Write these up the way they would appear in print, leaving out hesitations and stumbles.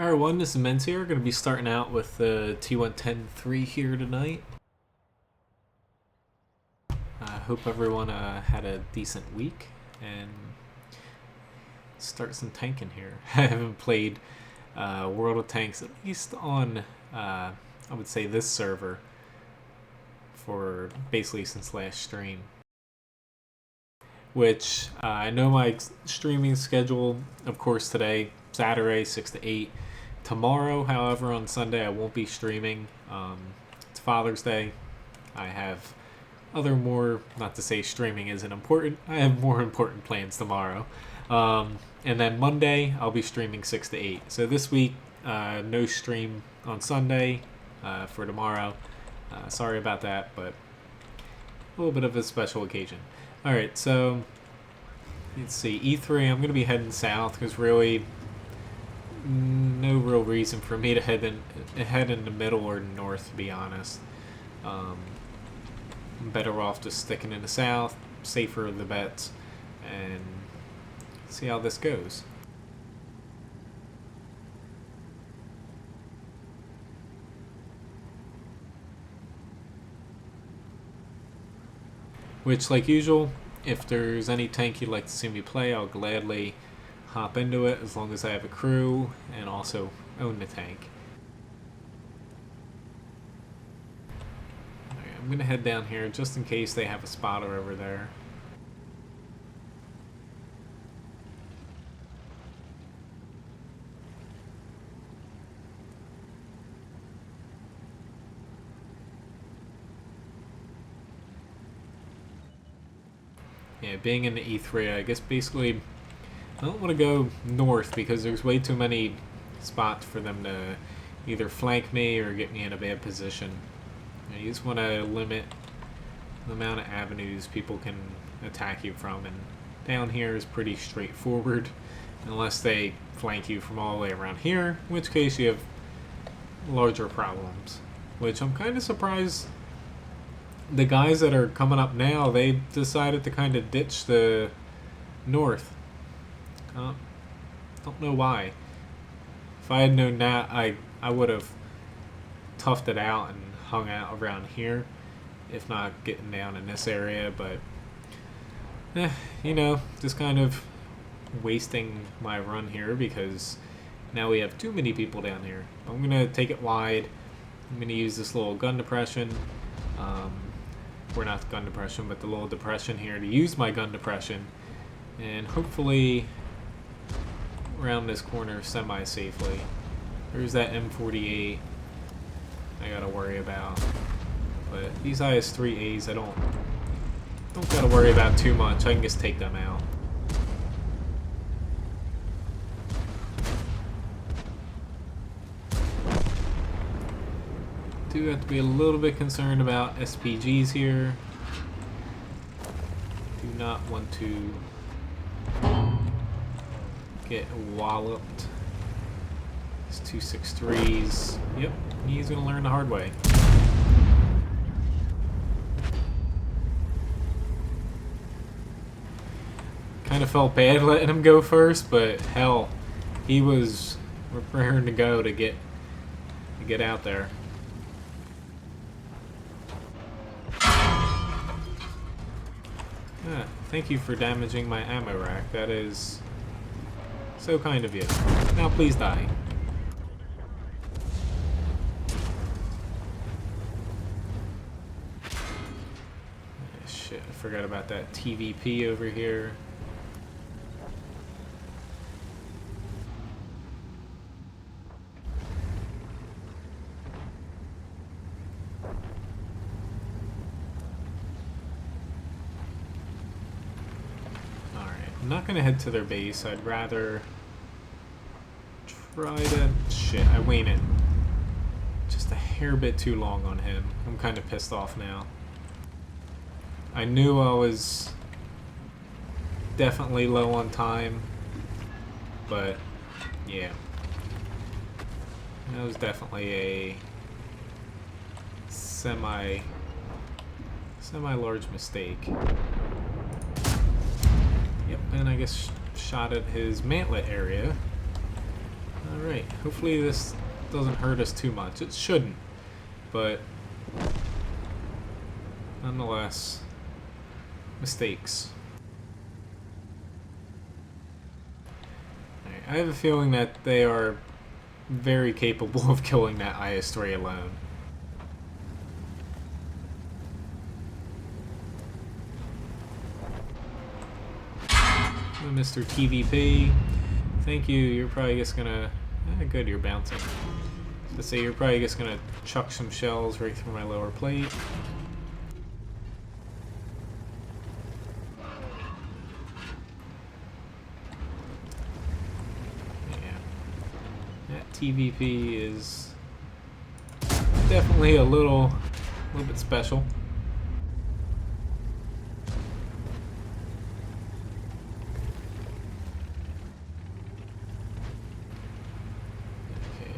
Hi everyone, this is Menz here. Going to be starting out with the T110-3 here tonight. I hope everyone had a decent week and start some tanking here. I haven't played World of Tanks, at least on, I would say, this server for basically since last stream. Which I know my streaming schedule, of course, today, Saturday, 6 to 8. Tomorrow, however, on Sunday, I won't be streaming. It's Father's Day. I have other more, not to say streaming isn't important, I have more important plans tomorrow. And then Monday, I'll be streaming 6 to 8. So this week, no stream on Sunday for tomorrow. Sorry about that, but a little bit of a special occasion. Alright, so let's see, E3, I'm going to be heading south because really no real reason for me to head in the middle or north, to be honest. I'm better off just sticking in the south, safer the bets, and see how this goes. Which, like usual, if there's any tank you'd like to see me play, I'll gladly hop into it as long as I have a crew and also own the tank. Right, I'm going to head down here just in case they have a spotter over there. Yeah, being in the E3, I guess basically I don't want to go north because there's way too many spots for them to either flank me or get me in a bad position. You just want to limit the amount of avenues people can attack you from, and down here is pretty straightforward unless they flank you from all the way around here, in which case you have larger problems. Which I'm kind of surprised the guys that are coming up now, they decided to kind of ditch the north. Don't know why. If I had known that, I would have toughed it out and hung out around here, if not getting down in this area, but you know, just kind of wasting my run here because now we have too many people down here. I'm going to take it wide. I'm going to use this little gun depression. We're not gun depression, but the little depression here to use my gun depression and hopefully around this corner semi-safely. There's that M48 I gotta worry about. But these IS-3As I don't gotta worry about too much. I can just take them out. Do have to be a little bit concerned about SPGs here. Do not want to get walloped. These 263s. Yep, he's gonna learn the hard way. Kind of felt bad letting him go first, but hell, he was preparing to go to get out there. Thank you for damaging my ammo rack. That is so kind of you. Now please die. Shit, I forgot about that TVP over here. I'm not going to head to their base. I'd rather try to... Shit, I waited just a hair bit too long on him. I'm kind of pissed off now. I knew I was definitely low on time, but yeah. That was definitely a semi-large mistake. Yep, and I guess shot at his mantlet area. Alright, hopefully this doesn't hurt us too much. It shouldn't, but nonetheless, mistakes. Alright, I have a feeling that they are very capable of killing that IS-3 alone. Mr. TVP, thank you. You're probably just gonna... good, you're bouncing. Let's say you're probably just gonna chuck some shells right through my lower plate. Yeah. That TVP is definitely a little bit special. Okay,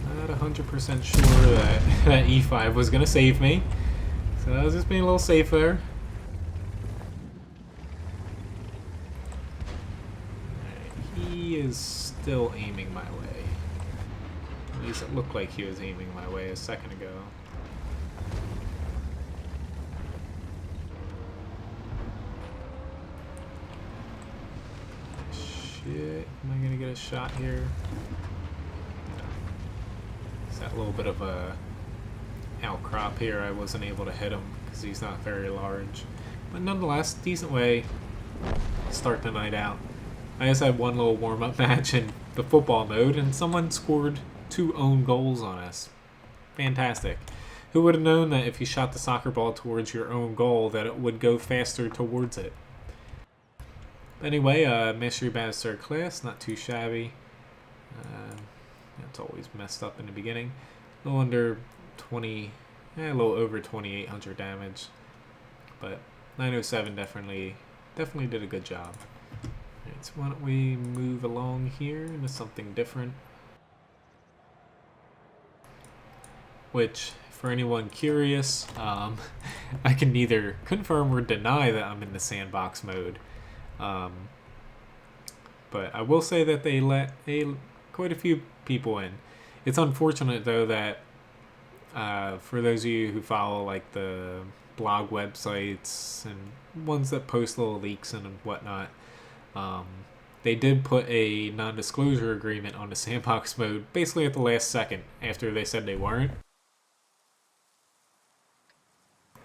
I am not 100% sure that that E5 was gonna save me, so I was just being a little safe there. He is still aiming my way. At least it looked like he was aiming my way a second ago. Shit, am I gonna get a shot here? It's that little bit of a outcrop here. I wasn't able to hit him because he's not very large. But nonetheless, decent way to start the night out. I just had one little warm-up match in the football mode, and someone scored 2 own goals on us. Fantastic. Who would have known that if you shot the soccer ball towards your own goal that it would go faster towards it? But anyway, Mastery Badge 3rd class, not too shabby. It's always messed up in the beginning. A little under 20, a little over 2,800 damage. But 907 definitely did a good job. Alright, so why don't we move along here into something different. Which, for anyone curious, I can neither confirm or deny that I'm in the sandbox mode. But I will say that they let quite a few people in. It's unfortunate though that for those of you who follow like the blog websites and ones that post little leaks and whatnot, they did put a non-disclosure agreement on the sandbox mode basically at the last second after they said they weren't.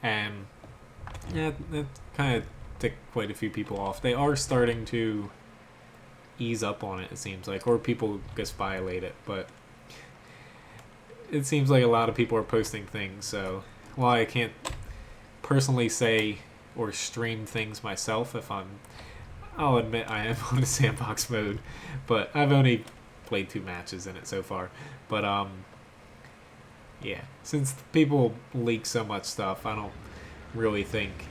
And yeah, that kind of ticked quite a few people off. They are starting to ease up on it, it seems like, or people just violate it, but it seems like a lot of people are posting things, so while I can't personally say or stream things myself, I'll admit I am on the sandbox mode, but I've only played 2 matches in it so far. But yeah, since people leak so much stuff, I don't really think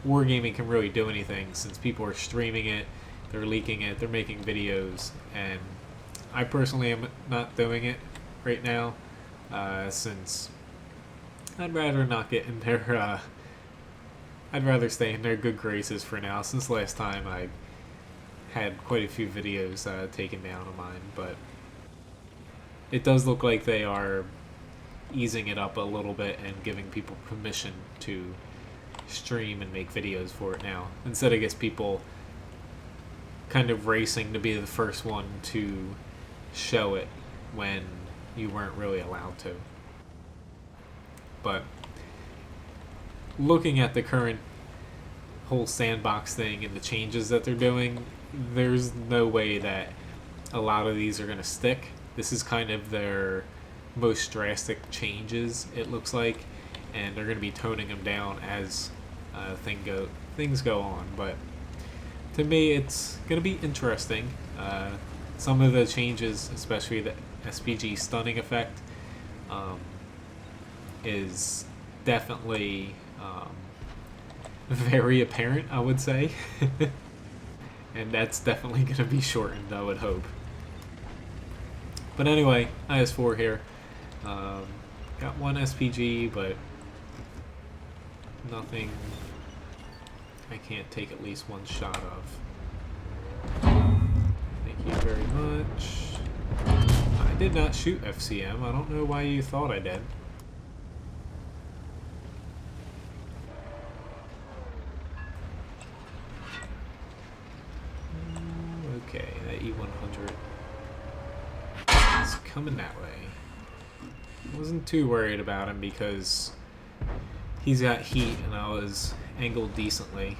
Wargaming can really do anything, since people are streaming it, they're leaking it, they're making videos, and I personally am not doing it right now, since I'd rather not get in their I'd rather stay in their good graces for now, since last time I had quite a few videos taken down of mine. But it does look like they are easing it up a little bit and giving people permission to stream and make videos for it now, instead of, I guess, people kind of racing to be the first one to show it when you weren't really allowed to. But looking at the current whole sandbox thing and the changes that they're doing, there's no way that a lot of these are going to stick. This is kind of their most drastic changes, it looks like, and they're going to be toning them down as things go on. But to me, it's going to be interesting. Some of the changes, especially the SPG stunning effect, is definitely very apparent, I would say. And that's definitely going to be shortened, I would hope. But anyway, IS-4 here. Got 1 SPG, but nothing I can't take at least 1 shot of. very much. I did not shoot FCM. I don't know why you thought I did. Okay, that E100 is coming that way. I wasn't too worried about him because he's got heat and I was angled decently.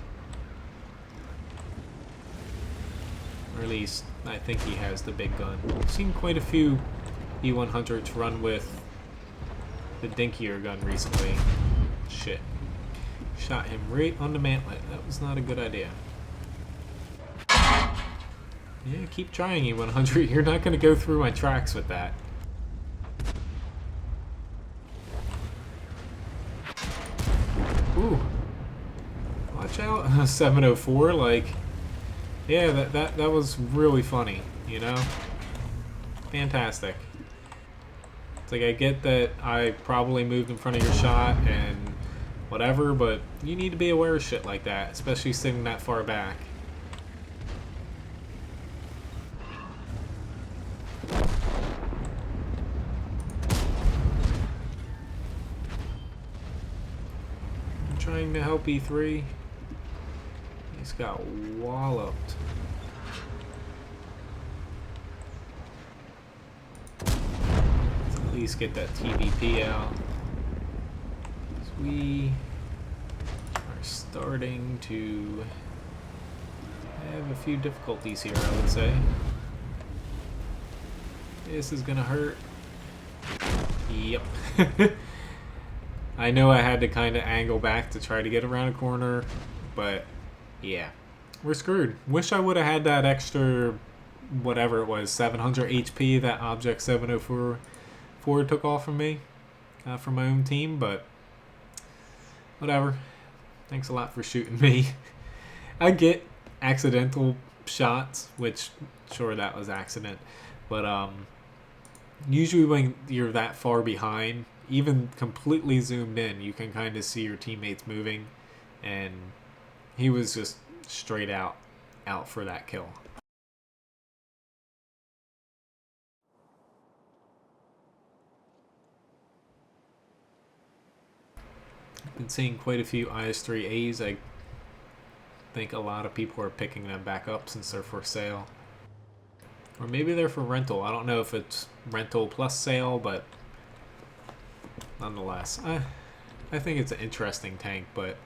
Or at least I think he has the big gun. I've seen quite a few E100s run with the dinkier gun recently. Shit. Shot him right on the mantlet. That was not a good idea. Yeah, keep trying, E100. You're not going to go through my tracks with that. Ooh. Watch out. 704, like... Yeah, that was really funny, you know? Fantastic. It's like, I get that I probably moved in front of your shot and whatever, but you need to be aware of shit like that, especially sitting that far back. I'm trying to help E3. He's got walloped. Let's at least get that TVP out. We are starting to have a few difficulties here, I would say. This is gonna hurt. Yep. I know I had to kind of angle back to try to get around a corner, but yeah, we're screwed. Wish I would have had that extra, whatever it was, 700 HP that Object 704 took off from me, from my own team, but whatever. Thanks a lot for shooting me. I get accidental shots, which, sure, that was accident, but usually when you're that far behind, even completely zoomed in, you can kind of see your teammates moving, and he was just straight out for that kill. I've been seeing quite a few IS-3As. I think a lot of people are picking them back up since they're for sale. Or maybe they're for rental. I don't know if it's rental plus sale, but nonetheless, I think it's an interesting tank, but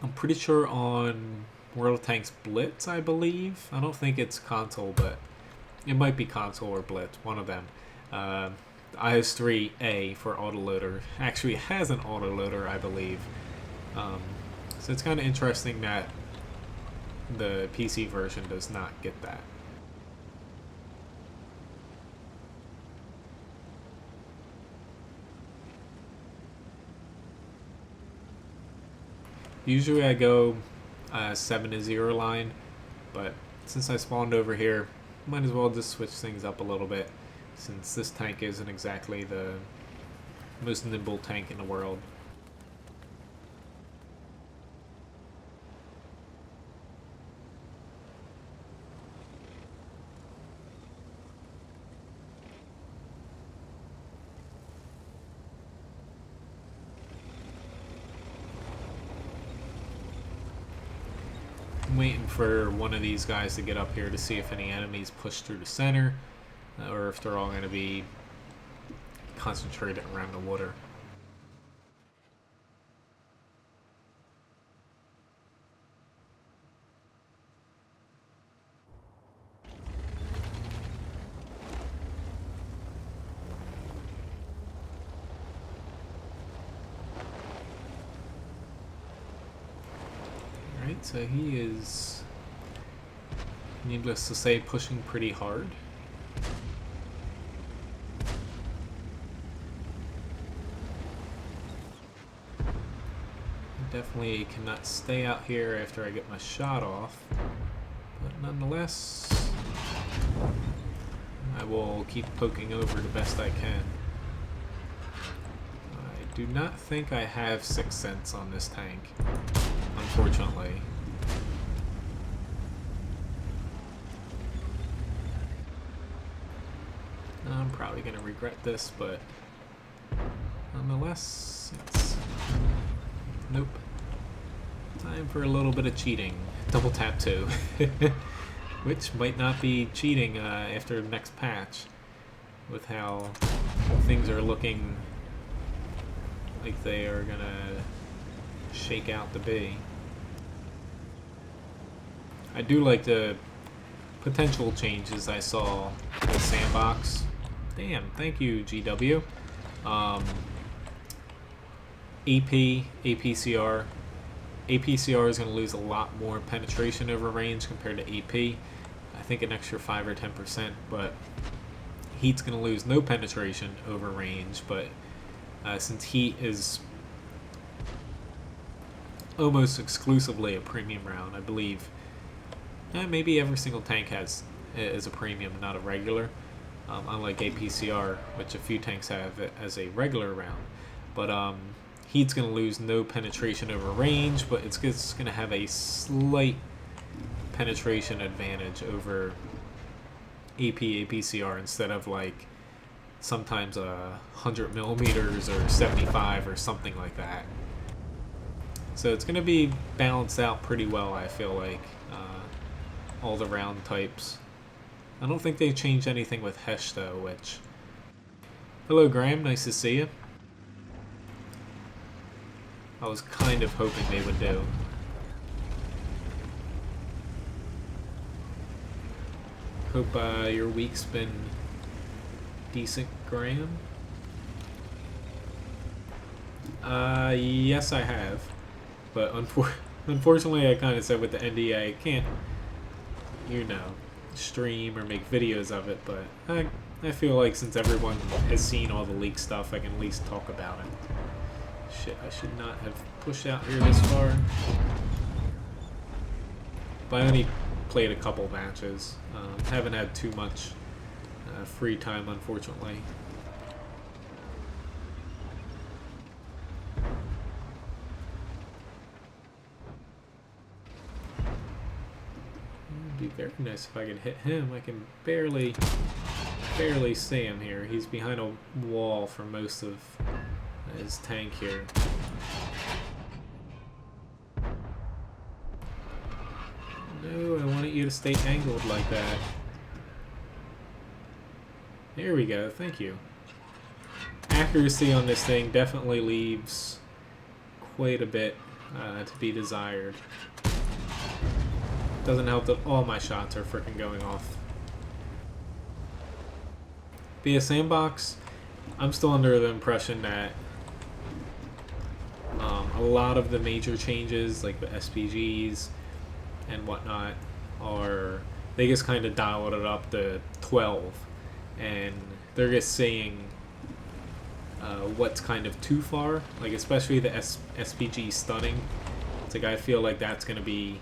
I'm pretty sure on World of Tanks Blitz, I believe. I don't think it's console, but it might be console or Blitz, one of them. IS-3A for autoloader actually has an autoloader, I believe. So it's kind of interesting that the PC version does not get that. Usually I go 7-0 line, but since I spawned over here, might as well just switch things up a little bit, since this tank isn't exactly the most nimble tank in the world. I'm waiting for one of these guys to get up here to see if any enemies push through the center, or if they're all going to be concentrated around the water. Alright, so he is, needless to say, pushing pretty hard. Definitely cannot stay out here after I get my shot off, but nonetheless, I will keep poking over the best I can. I do not think I have Sixth Sense on this tank, unfortunately. I'm probably going to regret this, but nonetheless, it's... Nope. Time for a little bit of cheating. Double tap 2. Which might not be cheating after the next patch, with how things are looking like they are going to shake out to be. I do like the potential changes I saw with Sandbox. Damn, thank you, GW. AP, APCR. APCR is going to lose a lot more penetration over range compared to AP. I think an extra 5 or 10%, but Heat's going to lose no penetration over range, but since Heat is almost exclusively a premium round, I believe. Maybe every single tank is a premium, not a regular. Unlike APCR, which a few tanks have it as a regular round. But Heat's going to lose no penetration over range, but it's just going to have a slight penetration advantage over APCR instead of like sometimes 100 millimeters or 75 or something like that. So it's going to be balanced out pretty well, I feel like, all the round types. I don't think they changed anything with Hesh though, which... Hello Graham, nice to see you. I was kind of hoping they would do. Hope your week's been decent, Graham. Yes I have. But unfortunately I kind of said with the NDA, I can't, you know, stream or make videos of it, but I feel like since everyone has seen all the leak stuff, I can at least talk about it. Shit, I should not have pushed out here this far. But I only played a couple matches. Haven't had too much free time, unfortunately. It'd be very nice if I could hit him. I can barely see him here. He's behind a wall for most of his tank here. No, I wanted you to stay angled like that. There we go, thank you. Accuracy on this thing definitely leaves quite a bit to be desired. Doesn't help that all my shots are freaking going off. Via Sandbox, I'm still under the impression that a lot of the major changes, like the SPGs and whatnot, they just kind of dialed it up to 12, and they're just saying what's kind of too far, like especially the SPG stunning. It's like I feel like that's going to be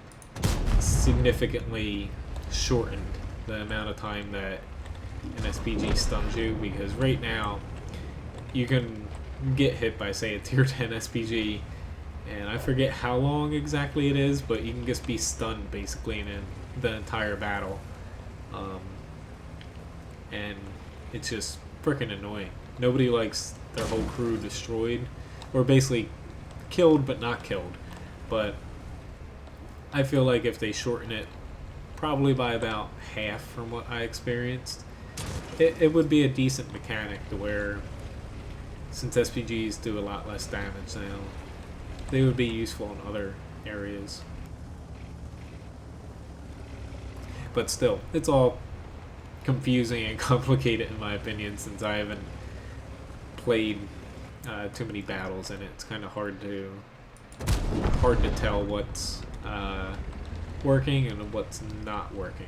significantly shortened, the amount of time that an SPG stuns you, because right now you can get hit by, say, a tier 10 SPG, and I forget how long exactly it is, but you can just be stunned basically in the entire battle, and it's just freaking annoying. Nobody likes their whole crew destroyed, or basically killed but not killed. But I feel like if they shorten it probably by about half from what I experienced, it would be a decent mechanic to where, since SPGs do a lot less damage now, they would be useful in other areas. But still, it's all confusing and complicated in my opinion, since I haven't played too many battles in it. It's kind of hard to tell what's working and what's not working.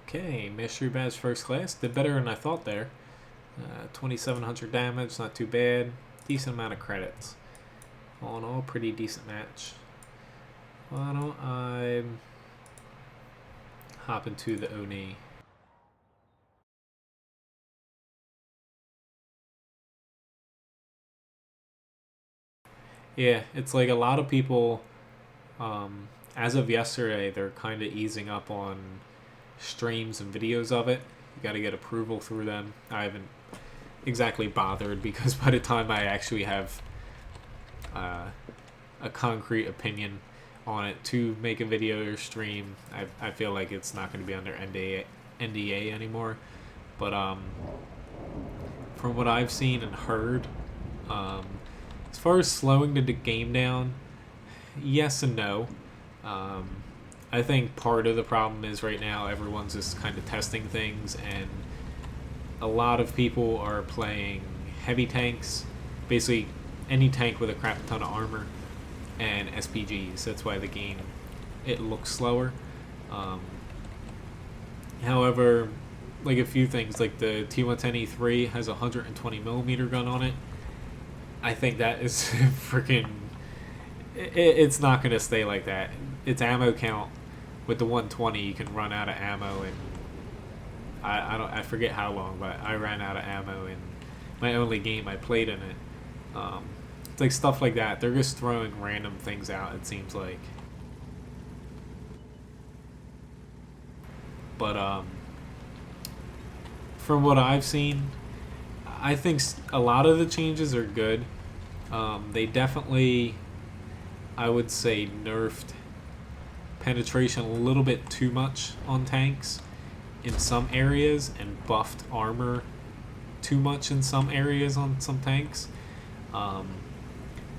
Okay, Mystery Badge First Class. Did better than I thought there. 2,700 damage, not too bad. Decent amount of credits. All in all, pretty decent match. Why don't I hop into the Oni? Yeah, it's like a lot of people, as of yesterday, they're kind of easing up on streams and videos of it. You got to get approval through them. I haven't exactly bothered because by the time I actually have uh, a concrete opinion on it to make a video or stream, I feel like it's not going to be under NDA anymore. But from what I've seen and heard, um, as far as slowing the game down, yes and no. Um, I think part of the problem is right now everyone's just kind of testing things, and a lot of people are playing heavy tanks, basically any tank with a crap ton of armor, and SPGs. That's why the game, it looks slower. Um, However, like a few things, like the T110E3 has a 120 millimeter gun on it. I think that is freaking. It's not gonna stay like that. Its ammo count with the 120, you can run out of ammo, and I forget how long, but I ran out of ammo in my only game I played in it. It's like stuff like that. They're just throwing random things out. It seems like, but from what I've seen, I think a lot of the changes are good. They definitely, I would say, nerfed penetration a little bit too much on tanks in some areas and buffed armor too much in some areas on some tanks.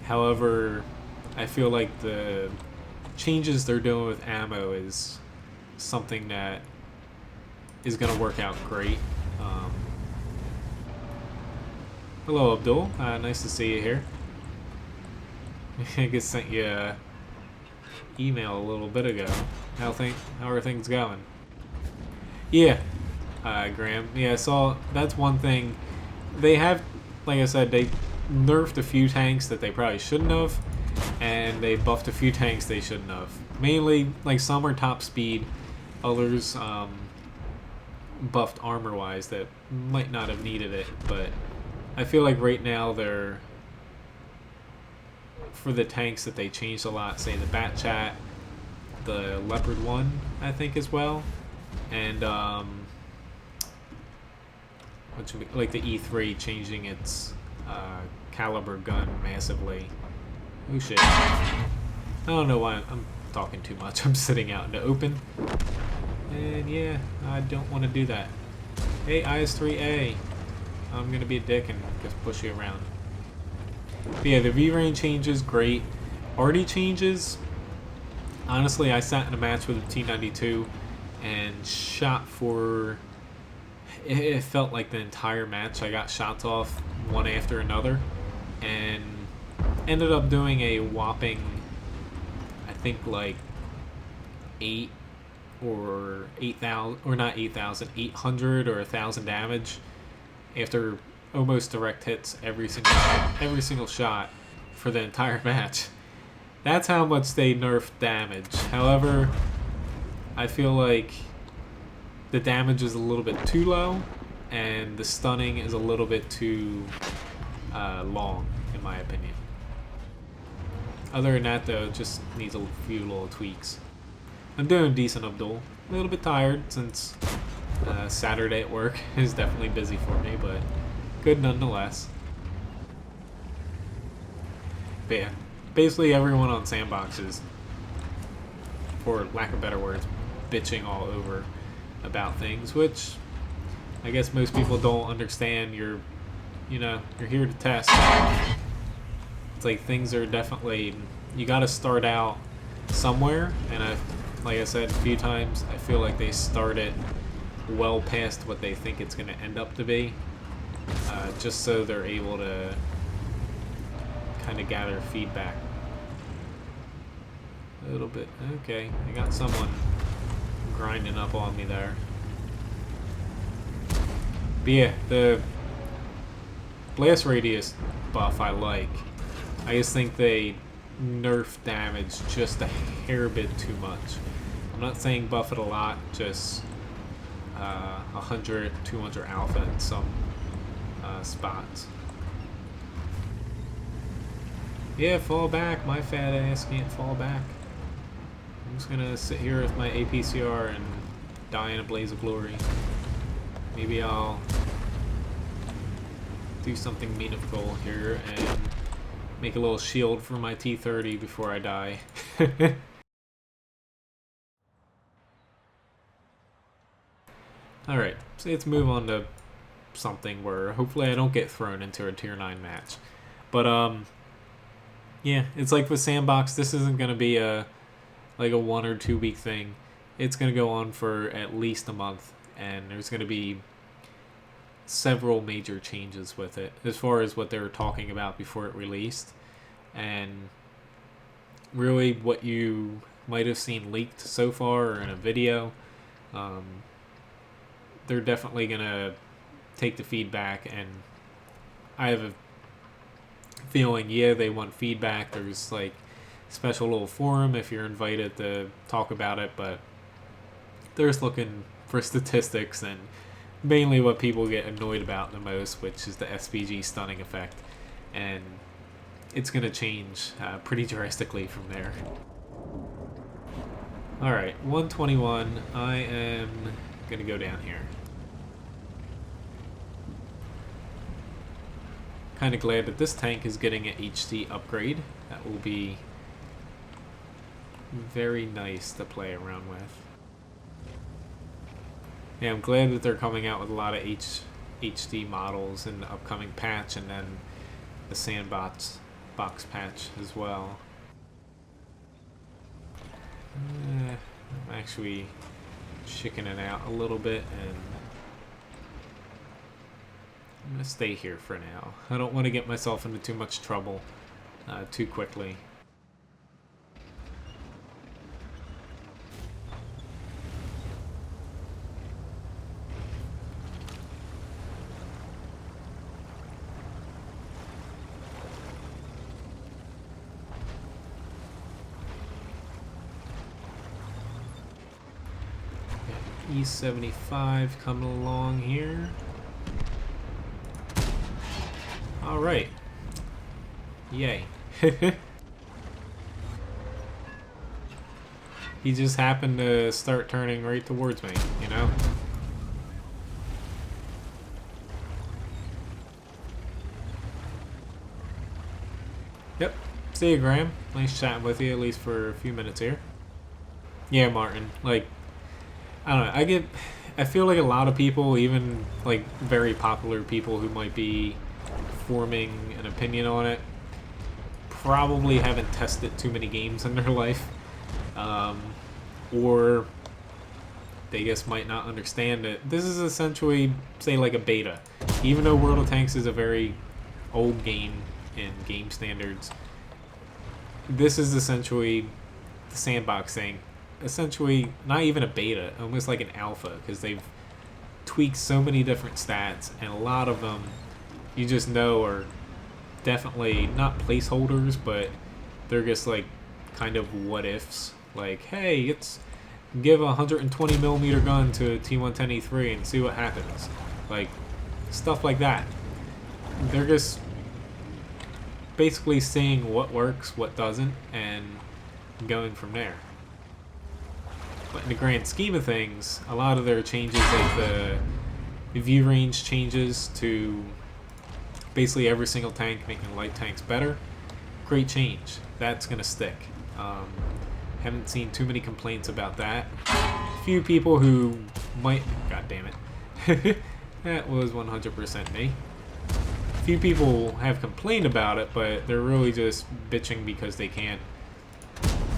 However, I feel like the changes they're doing with ammo is something that is going to work out great. Hello, Abdul. Nice to see you here. I just sent you an email a little bit ago. How are things going? Yeah, Graham. Yeah, I saw. That's one thing. They have, like I said, they nerfed a few tanks that they probably shouldn't have, and they buffed a few tanks they shouldn't have. Mainly, like, some are top speed, others buffed armor-wise that might not have needed it, but I feel like right now they're, for the tanks that they changed a lot, say the Bat Chat, the Leopard 1, I think, as well, and like the E3 changing its caliber gun massively. Oh shit. I don't know why I'm talking too much. I'm sitting out in the open. And yeah, I don't want to do that. Hey, IS-3A. I'm going to be a dick and just push you around. But yeah, the V-range changes, great. Arty changes. Honestly, I sat in a match with a T92 and shot for... It felt like the entire match I got shots off one after another, and ended up doing a whopping, I think, like 8,000 or not 8,000, 800 or 1,000 damage after almost direct hits every single shot for the entire match. That's how much they nerfed damage. However, I feel like the damage is a little bit too low, and the stunning is a little bit too long, in my opinion. Other than that, though, it just needs a few little tweaks. I'm doing decent, Abdul. A little bit tired since Saturday at work is definitely busy for me, but good nonetheless. But yeah, basically everyone on Sandbox is, for lack of better words, bitching all over about things, which I guess most people don't understand. You're here to test. It's like things are definitely, you got to start out somewhere, and like I said a few times, I feel like they start it well past what they think it's going to end up to be, just so they're able to kind of gather feedback a little bit. Okay, I got someone grinding up on me there. But yeah, the blast radius buff I like. I just think they nerf damage just a hair bit too much. I'm not saying buff it a lot, just 100, 200 alpha in some spots. Yeah, fall back. My fat ass can't fall back. I'm just gonna sit here with my APCR and die in a blaze of glory. Maybe I'll do something meaningful here and make a little shield for my T-30 before I die. Alright, so let's move on to something where hopefully I don't get thrown into a tier 9 match. But yeah, it's like with Sandbox, this isn't gonna be a 1 or 2 week thing. It's gonna go on for at least a month, and there's gonna be several major changes with it as far as what they were talking about before it released, and really what you might have seen leaked so far or in a video. They're definitely gonna take the feedback, and I have a feeling, yeah, they want feedback. There's like special little forum if you're invited to talk about it, but they're just looking for statistics and mainly what people get annoyed about the most, which is the SPG stunning effect, and it's gonna change pretty drastically from there. Alright, 121. I am gonna go down here. Kind of glad that this tank is getting an HC upgrade. That will be very nice to play around with. Yeah, I'm glad that they're coming out with a lot of HD models in the upcoming patch, and then the Sandbox patch as well. I'm actually chickening out a little bit, and I'm going to stay here for now. I don't want to get myself into too much trouble too quickly. E75 coming along here. Alright. Yay. He just happened to start turning right towards me, you know? Yep. See you, Graham. Nice chatting with you, at least for a few minutes here. Yeah, Martin. Like, I don't know. I feel like a lot of people, even like very popular people who might be forming an opinion on it, probably haven't tested too many games in their life, or they just might not understand it. This is essentially, say, like a beta. Even though World of Tanks is a very old game in game standards, this is essentially the Sandbox thing. Essentially, not even a beta, almost like an alpha, because they've tweaked so many different stats, and a lot of them you just know are definitely not placeholders, but they're just like kind of what ifs. Like, hey, let's give a 120mm gun to a T110E3 and see what happens. Like, stuff like that. They're just basically seeing what works, what doesn't, and going from there. But in the grand scheme of things, a lot of their changes, like the view range changes to basically every single tank, making light tanks better, great change. That's going to stick. Haven't seen too many complaints about that. A few people who might... God damn it. That was 100% me. A few people have complained about it, but they're really just bitching because they can't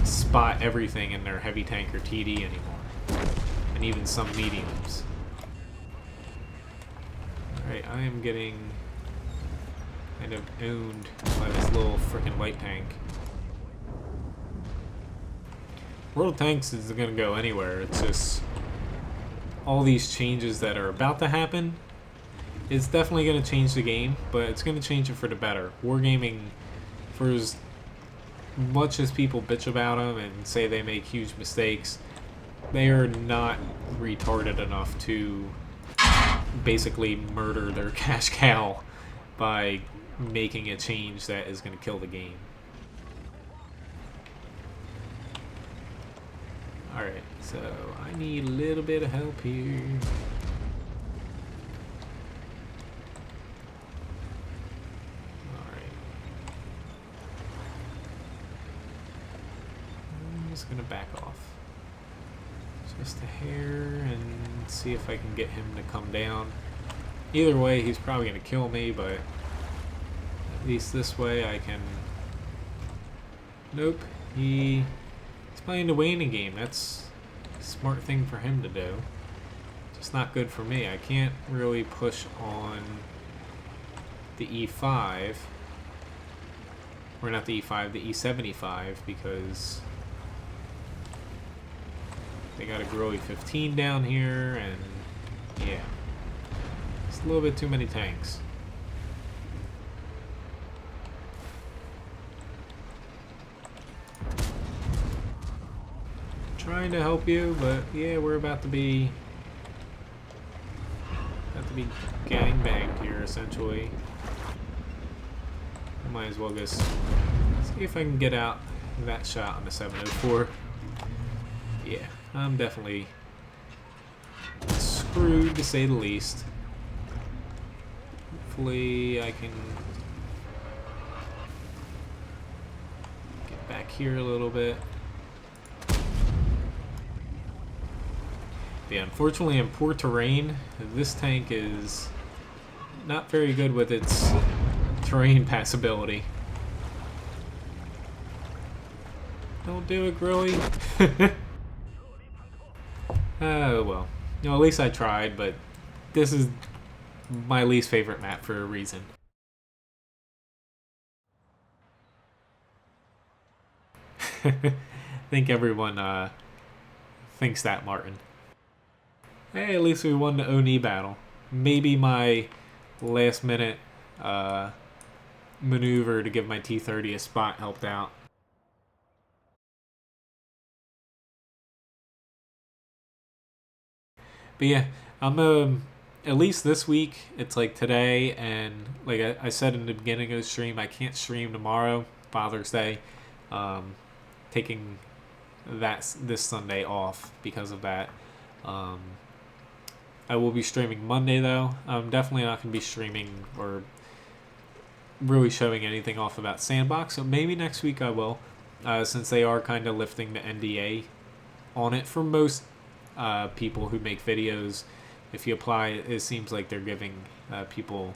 spot everything in their heavy tank or TD anymore, and even some mediums. Alright, I am getting kind of owned by this little frickin' light tank. World of Tanks isn't gonna go anywhere. It's just all these changes that are about to happen. It's definitely gonna change the game, but it's gonna change it for the better. Wargaming, for as much as people bitch about them and say they make huge mistakes, they are not retarded enough to basically murder their cash cow by making a change that is going to kill the game. So I need a little bit of help here. Alright. I'm just gonna back off. Just a hair and see if I can get him to come down. Either way, he's probably gonna kill me, but at least this way I can... Nope. He's playing the waning game. That's a smart thing for him to do. Just not good for me. I can't really push on the E5. Or not the E5, the E75, because they got a Growy 15 down here, and yeah. It's a little bit too many tanks. Trying to help you, but yeah, we're about to be gang banged here essentially. I might as well just see if I can get out that shot on the 704. Yeah, I'm definitely screwed to say the least. Hopefully I can get back here a little bit. Yeah, unfortunately in poor terrain, this tank is not very good with its terrain passability. Don't do it, Growy. Oh well. You know, at least I tried, but this is my least favorite map for a reason. I think everyone thinks that, Martin. Hey, at least we won the Oni battle. Maybe my last minute maneuver to give my T-30 a spot helped out. But yeah, I'm at least this week, it's like today, and like I said in the beginning of the stream, I can't stream tomorrow, Father's Day. Taking this Sunday off because of that. I will be streaming Monday though. I'm definitely not going to be streaming or really showing anything off about Sandbox, so maybe next week I will, since they are kind of lifting the NDA on it for most people who make videos. If you apply, it seems like they're giving people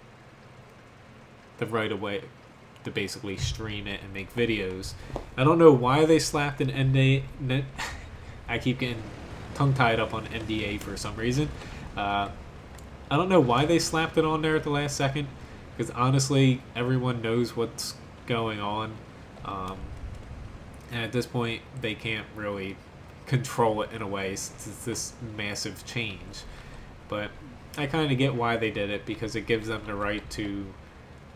the right of way to basically stream it and make videos. I don't know why they slapped an NDA. I keep getting tongue-tied up on NDA for some reason. I don't know why they slapped it on there at the last second, because honestly, everyone knows what's going on. And at this point, they can't really control it in a way since it's this massive change. But I kind of get why they did it, because it gives them the right to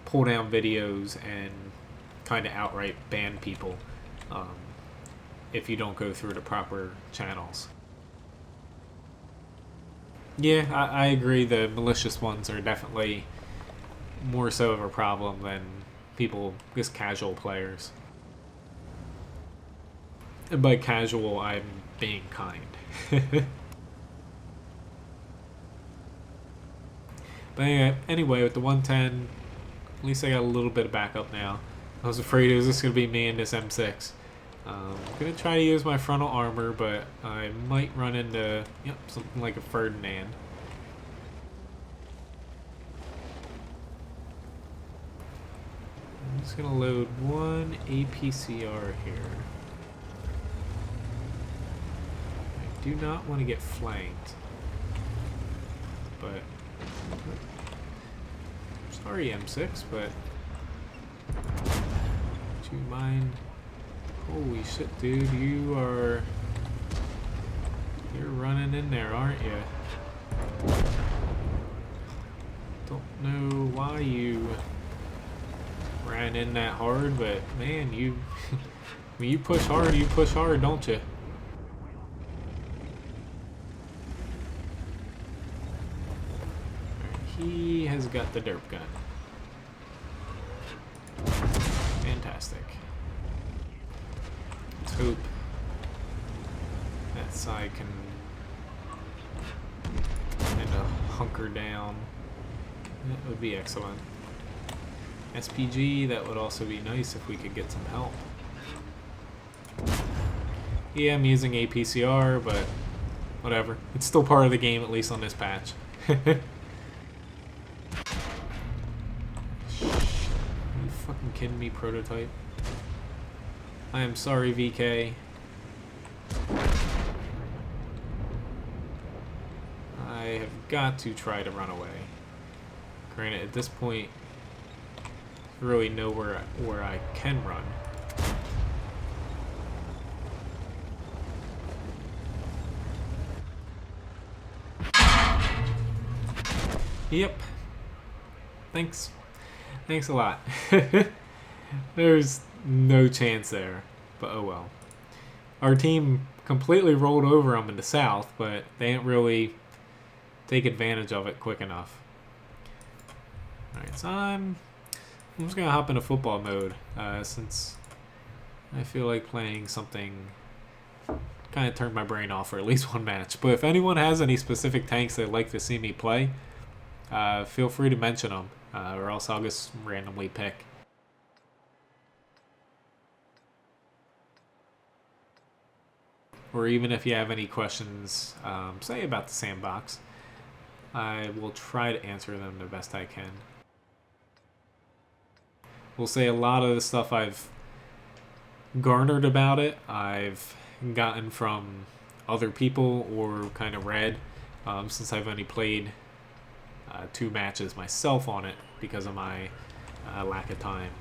pull down videos and kind of outright ban people if you don't go through the proper channels. Yeah, I agree. The malicious ones are definitely more so of a problem than people, just casual players. And by casual, I'm being kind. But anyway, with the 110, at least I got a little bit of backup now. I was afraid it was just going to be me and this M6. I'm going to try to use my frontal armor, but I might run into something like a Ferdinand. I'm just going to load one APCR here. I do not want to get flanked. But sorry, M6, but do you mind? Holy shit, dude, you're running in there, aren't you? Don't know why you ran in that hard, but man, when you push hard, don't you? He has got the derp gun. Fantastic. Let's hope that So I can kind of hunker down. That would be excellent. SPG, that would also be nice if we could get some help. Yeah, I'm using APCR, but whatever. It's still part of the game, at least on this patch. Are you fucking kidding me, Prototype? I am sorry, VK. I have got to try to run away. Granted, at this point, there's really nowhere where I can run. Yep. Thanks. Thanks a lot. There's no chance there, but oh well. Our team completely rolled over them in the south, but they didn't really take advantage of it quick enough. Alright, so I'm just going to hop into football mode, since I feel like playing something kind of turned my brain off for at least one match. But if anyone has any specific tanks they'd like to see me play, feel free to mention them, or else I'll just randomly pick. Or even if you have any questions, say about the sandbox, I will try to answer them the best I can. We'll say a lot of the stuff I've garnered about it, I've gotten from other people or kind of read, since I've only played 2 matches myself on it because of my lack of time.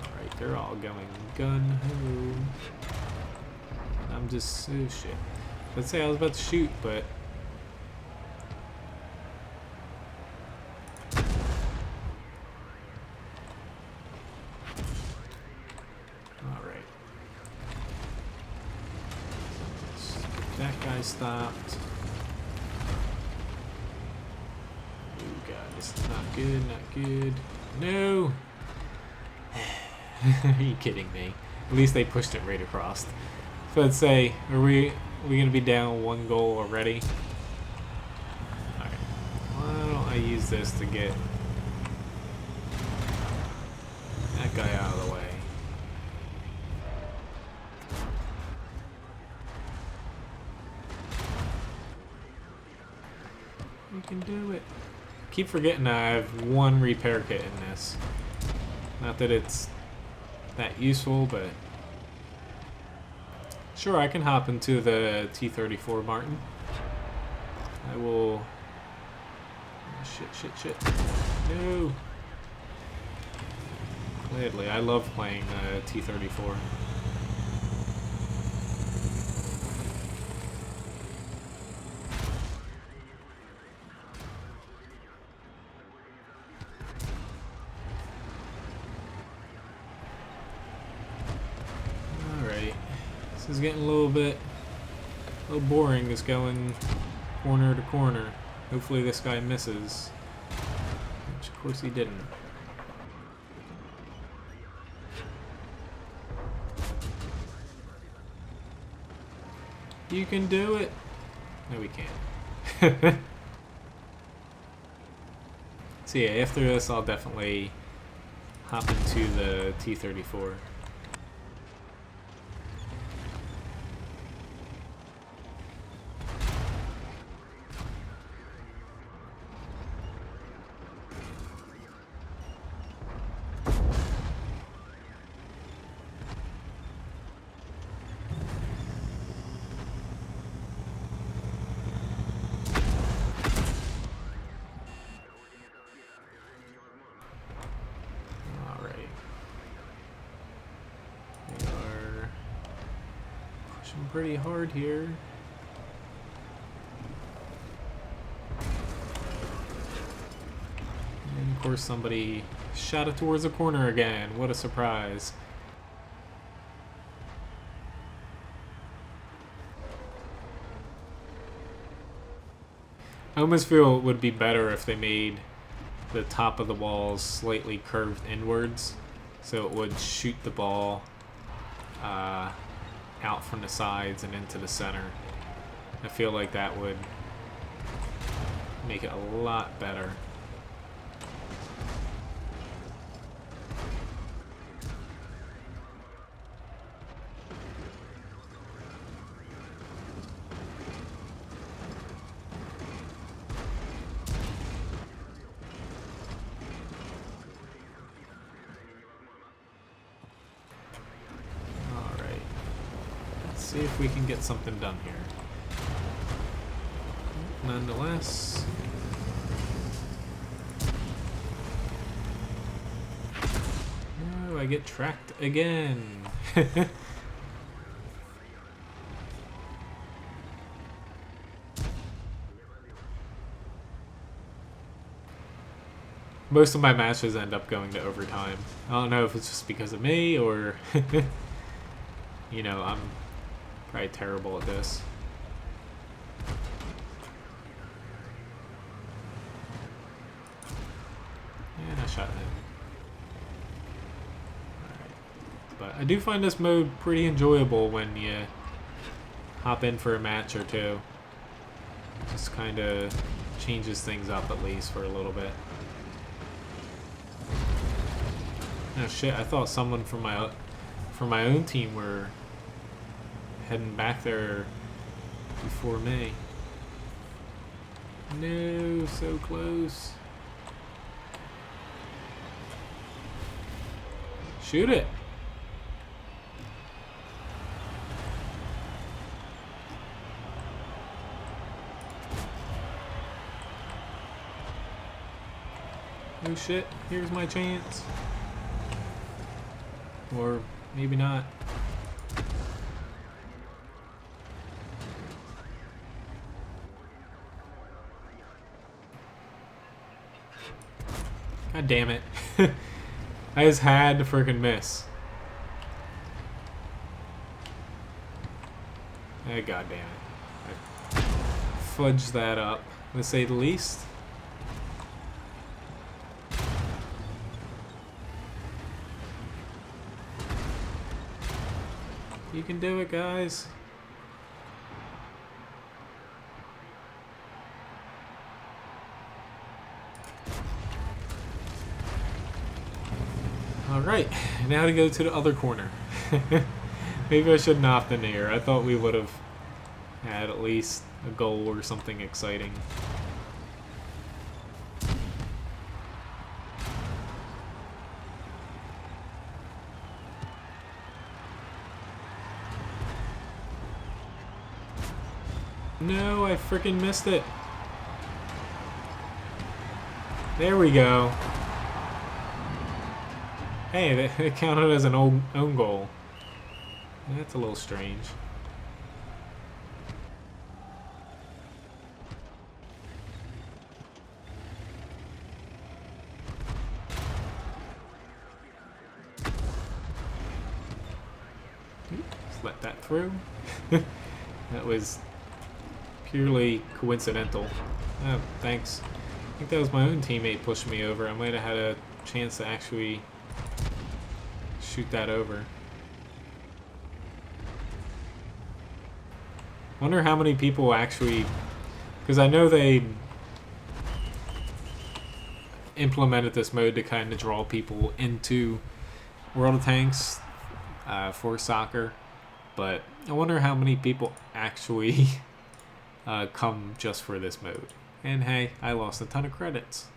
Alright, they're all going gun-ho. I'm just... oh shit. Let's say I was about to shoot, but... alright. Let's get that guy stopped. This is not good, not good. No! Are you kidding me? At least they pushed it right across. So let's say, are we gonna be down 1 goal already? Alright. Why don't I use this to get that guy out of the way? We can do it. Keep forgetting I have 1 repair kit in this. Not that it's that useful, but sure, I can hop into the T-34 Martin. I will... oh, shit. No! Gladly, I love playing T-34. This is getting a little boring, just going corner to corner. Hopefully this guy misses, which of course he didn't. You can do it. No, we can't. So yeah, after this I'll definitely hop into the T-34. Pretty hard here. And of course somebody shot it towards the corner again. What a surprise. I almost feel it would be better if they made the top of the walls slightly curved inwards, so it would shoot the ball out from the sides and into the center. I feel like that would make it a lot better. See if we can get something done here. Nonetheless, no, I get tracked again. Most of my matches end up going to overtime. I don't know if it's just because of me or, you know, I'm probably terrible at this. And I shot him. Alright. But I do find this mode pretty enjoyable when you hop in for a match or two. Just kind of changes things up at least for a little bit. Oh shit, I thought someone from my own team were heading back there before me. No, so close. Shoot it. Oh shit, here's my chance. Or maybe not. God damn it. I just had to freaking miss. Oh, God damn it. I fudged that up, to say the least. You can do it, guys. Alright, now to go to the other corner. Maybe I shouldn't have been here. I thought we would have had at least a goal or something exciting. No, I freaking missed it. There we go. Hey, it counted as an own goal. That's a little strange. Just let that through. That was purely coincidental. Oh, thanks. I think that was my own teammate pushing me over. I might have had a chance to actually shoot that over. Wonder how many people actually, because I know they implemented this mode to kind of draw people into World of Tanks for soccer, but I wonder how many people actually come just for this mode. And hey, I lost a ton of credits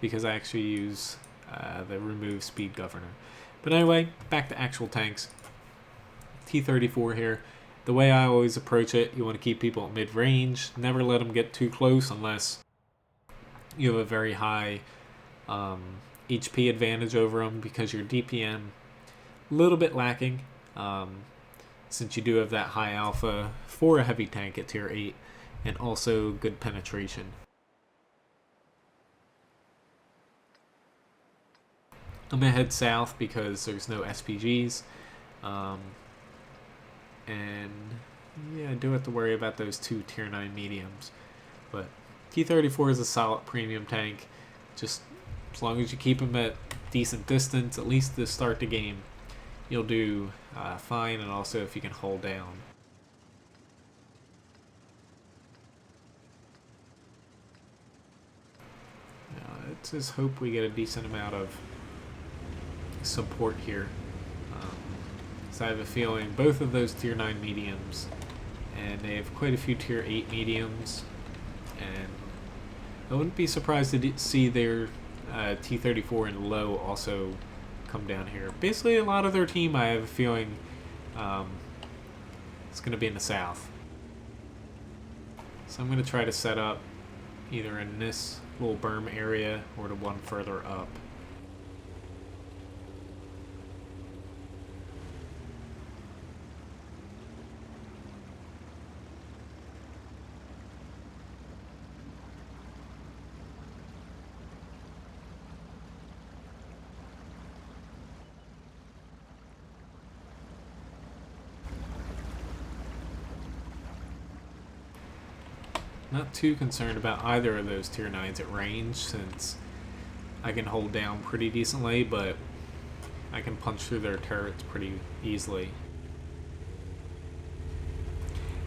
because I actually use the remove speed governor. But anyway, back to actual tanks. T-34 here. The way I always approach it, you want to keep people at mid-range. Never let them get too close unless you have a very high HP advantage over them, because your DPM a little bit lacking, since you do have that high alpha for a heavy tank at tier 8, and also good penetration. I'm going to head south because there's no SPGs. And yeah, I do have to worry about those two tier 9 mediums. But T-34 is a solid premium tank. Just as long as you keep them at decent distance, at least to start the game, you'll do fine, and also if you can hold down. Let's just hope we get a decent amount of support here. So I have a feeling both of those tier 9 mediums, and they have quite a few tier 8 mediums, and I wouldn't be surprised to see their T-34 and low also come down here. Basically, a lot of their team, I have a feeling, it's going to be in the south. So I'm going to try to set up either in this little berm area or the one further up. Not too concerned about either of those tier 9s at range, since I can hold down pretty decently, but I can punch through their turrets pretty easily.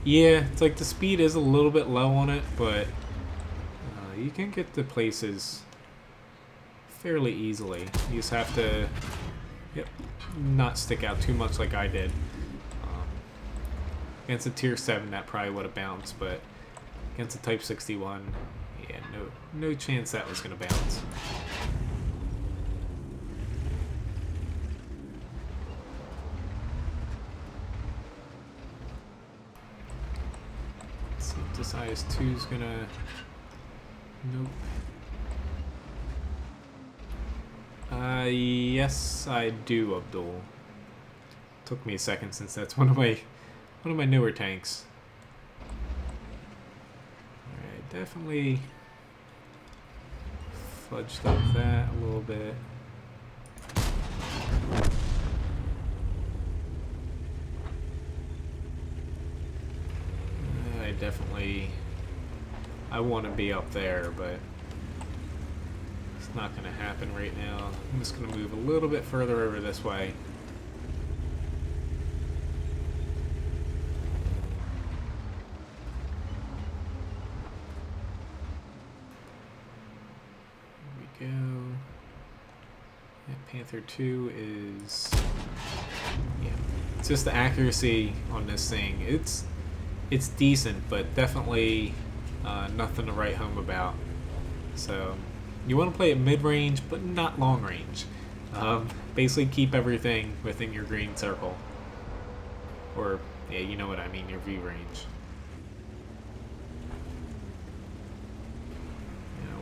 Yeah, it's like the speed is a little bit low on it, but you can get to places fairly easily. You just have to not stick out too much like I did. Against a tier 7, that probably would have bounced, but against a Type 61, yeah, no chance that was going to bounce. Let's see if this IS-2 is going to... Nope. Yes, I do, Abdul. Took me a second, since that's one of my newer tanks. Definitely fudged up that a little bit. I want to be up there, but it's not going to happen right now. I'm just going to move a little bit further over this way. Panther 2 is, yeah, it's just the accuracy on this thing. It's decent, but definitely nothing to write home about. So you want to play it mid-range, but not long-range. Basically keep everything within your green circle. Or, yeah, you know what I mean, your view range.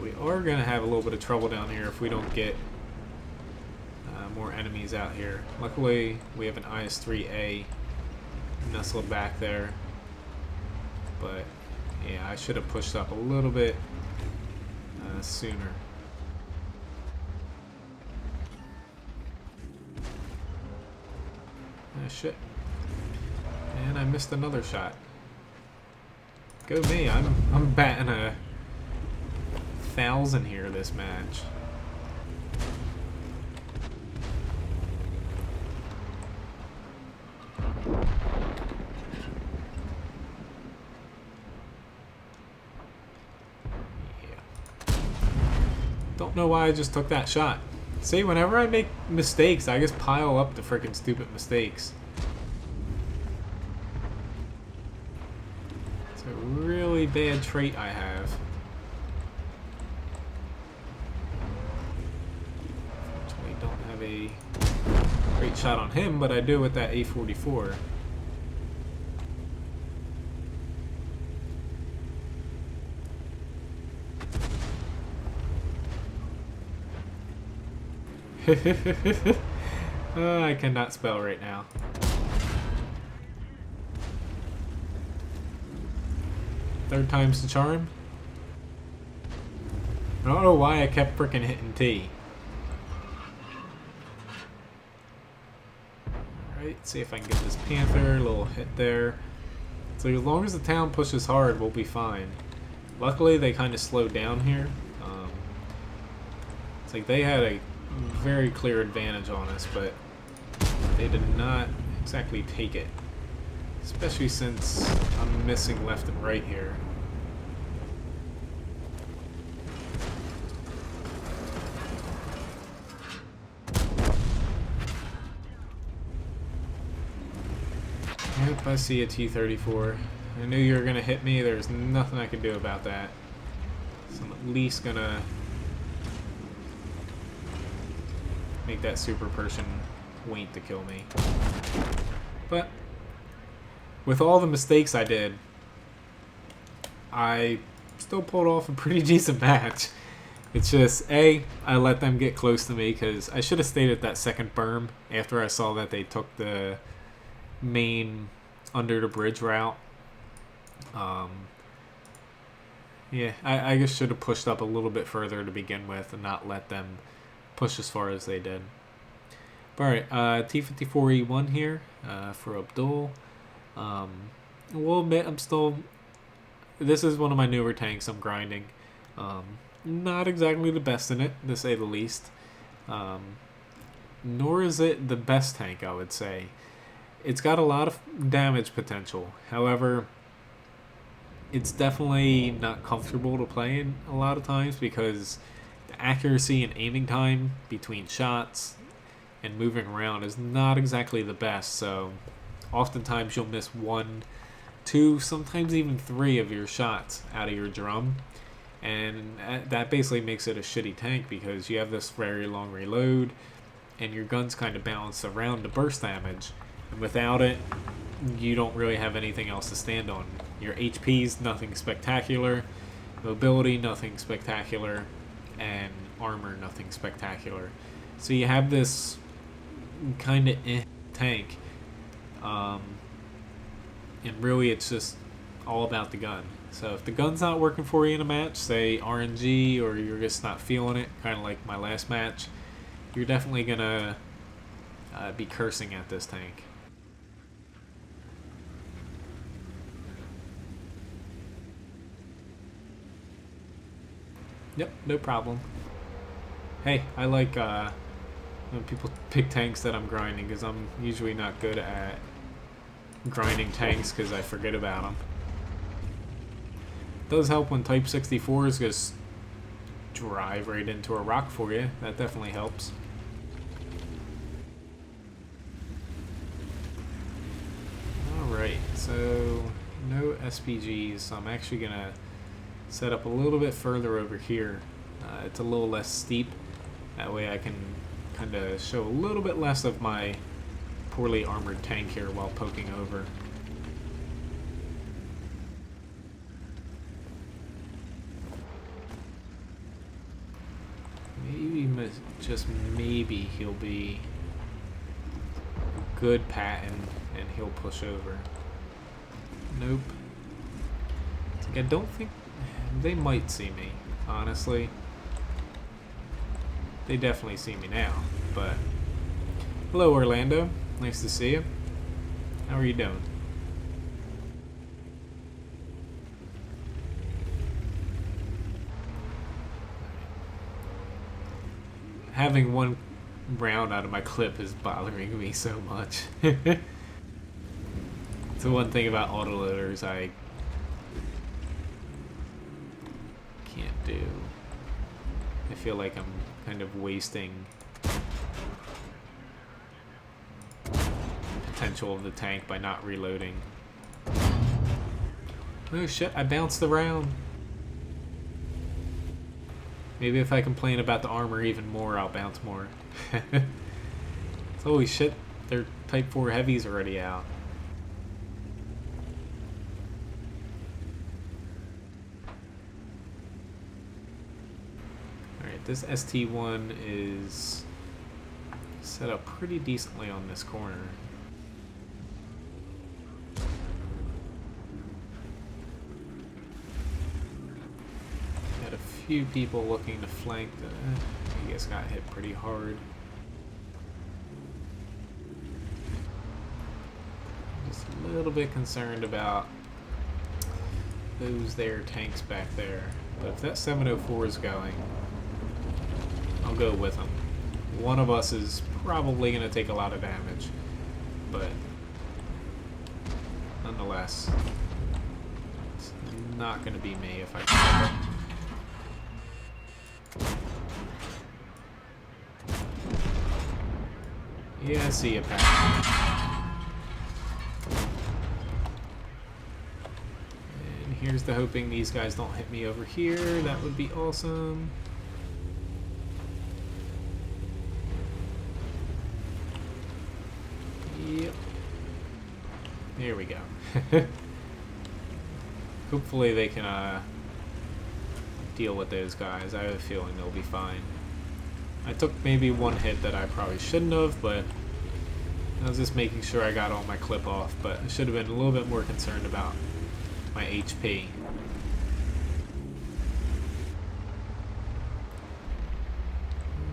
We are going to have a little bit of trouble down here if we don't get more enemies out here. Luckily, we have an IS-3A nestled back there. But, yeah, I should have pushed up a little bit sooner. Ah, shit. And I missed another shot. Go me, I'm batting 1,000 here this match. Don't know why I just took that shot. See, whenever I make mistakes, I just pile up the freaking stupid mistakes. It's a really bad trait I have. Unfortunately, don't have a great shot on him, but I do with that A44. I cannot spell right now. Third time's the charm. I don't know why I kept freaking hitting T. Alright, see if I can get this Panther. A little hit there. So as long as the town pushes hard, we'll be fine. Luckily, they kind of slowed down here. It's like they had a very clear advantage on us, but they did not exactly take it. Especially since I'm missing left and right here. Yep, I see a T-34. I knew you were going to hit me. There's nothing I can do about that. So I'm at least going to make that super person wait to kill me. But with all the mistakes I did, I still pulled off a pretty decent match. It's just, I let them get close to me because I should have stayed at that second berm after I saw that they took the main under the bridge route. Yeah, I just should have pushed up a little bit further to begin with and not let them push as far as they did. Alright, T-54E1 here for Abdul. We'll admit this is one of my newer tanks I'm grinding. Not exactly the best in it, to say the least. Nor is it the best tank, I would say. It's got a lot of damage potential. However, it's definitely not comfortable to play in a lot of times because the accuracy and aiming time between shots and moving around is not exactly the best. So oftentimes you'll miss 1, 2, sometimes even 3 of your shots out of your drum. And that basically makes it a shitty tank because you have this very long reload and your gun's kind of balanced around the burst damage. And without it, you don't really have anything else to stand on. Your HP's nothing spectacular, mobility nothing spectacular, and armor nothing spectacular. So you have this kind of tank, and really it's just all about the gun. So if the gun's not working for you in a match, say RNG, or you're just not feeling it, kind of like my last match, you're definitely gonna be cursing at this tank. Yep, no problem. Hey, I like when people pick tanks that I'm grinding because I'm usually not good at grinding tanks because I forget about them. It does help when Type 64s just drive right into a rock for you. That definitely helps. Alright, so no SPGs, so I'm actually going to set up a little bit further over here. It's a little less steep. That way I can kind of show a little bit less of my poorly armored tank here while poking over. Maybe, just maybe, he'll be a good pattern and he'll push over. Nope. I don't think they might see me, honestly. They definitely see me now, but hello Orlando, nice to see you. How are you doing? Having one round out of my clip is bothering me so much. It's the one thing about autoloaders I can't do. I feel like I'm kind of wasting potential of the tank by not reloading. Oh shit, I bounced around. Maybe if I complain about the armor even more, I'll bounce more. Holy shit, their Type 4 heavies already out. Alright, this ST1 is set up pretty decently on this corner. Got a few people looking to flank. I guess got hit pretty hard. Just a little bit concerned about those there tanks back there. But if that 704 is going, I'll go with them. One of us is probably going to take a lot of damage. but nonetheless, it's not going to be me if I can help it. Yeah, I see you, Pat. And here's the hoping these guys don't hit me over here. That would be awesome. Yep. Here we go. Hopefully they can deal with those guys. I have a feeling they'll be fine. I took maybe one hit that I probably shouldn't have, but I was just making sure I got all my clip off, but I should have been a little bit more concerned about my HP.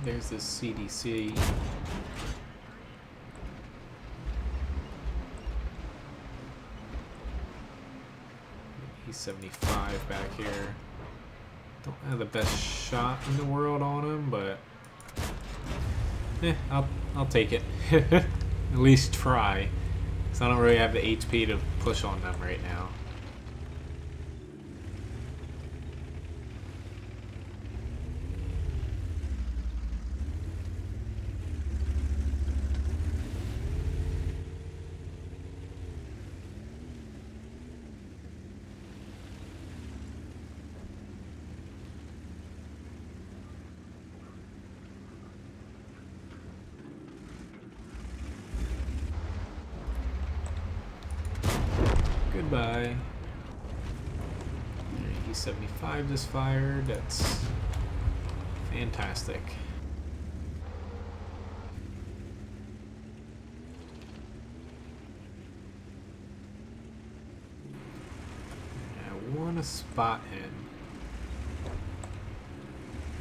There's this CDC. E75 back here. Don't have the best shot in the world on him, but I'll take it. At least try, because I don't really have the HP to push on them right now. Goodbye. E75 just fired. That's fantastic. I want to spot him.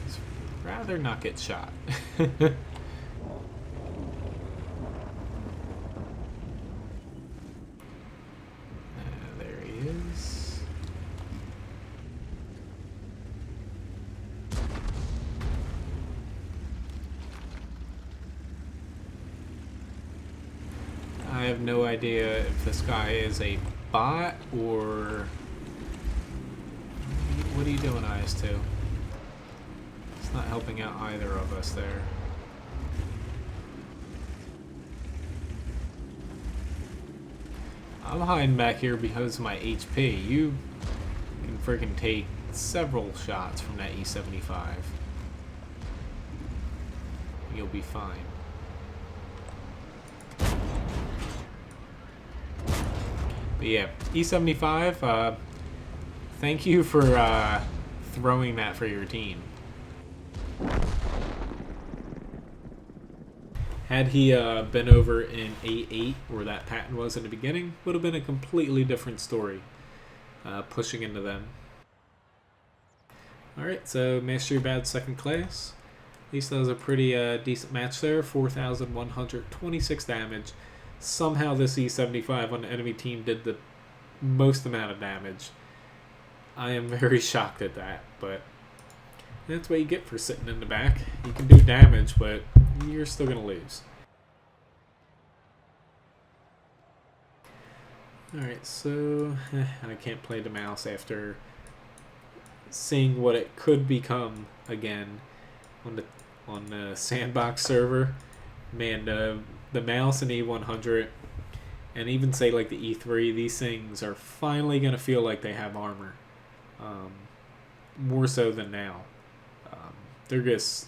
I'd rather not get shot. I have no idea if this guy is a bot or... What are you doing, IS-2? It's not helping out either of us there. I'm hiding back here because of my HP. You can freaking take several shots from that E75. You'll be fine. But yeah, E75, thank you for throwing that for your team. Had he been over in A8, where that patent was in the beginning, would have been a completely different story, pushing into them. Alright, so Mastery Badge second class. At least that was a pretty decent match there. 4,126 damage. Somehow this E75 on the enemy team did the most amount of damage. I am very shocked at that, but that's what you get for sitting in the back. You can do damage, but you're still going to lose. Alright, so I can't play the mouse after seeing what it could become again on the sandbox server. Man, the mouse in E100 and even say like the E3, these things are finally going to feel like they have armor. More so than now. They're just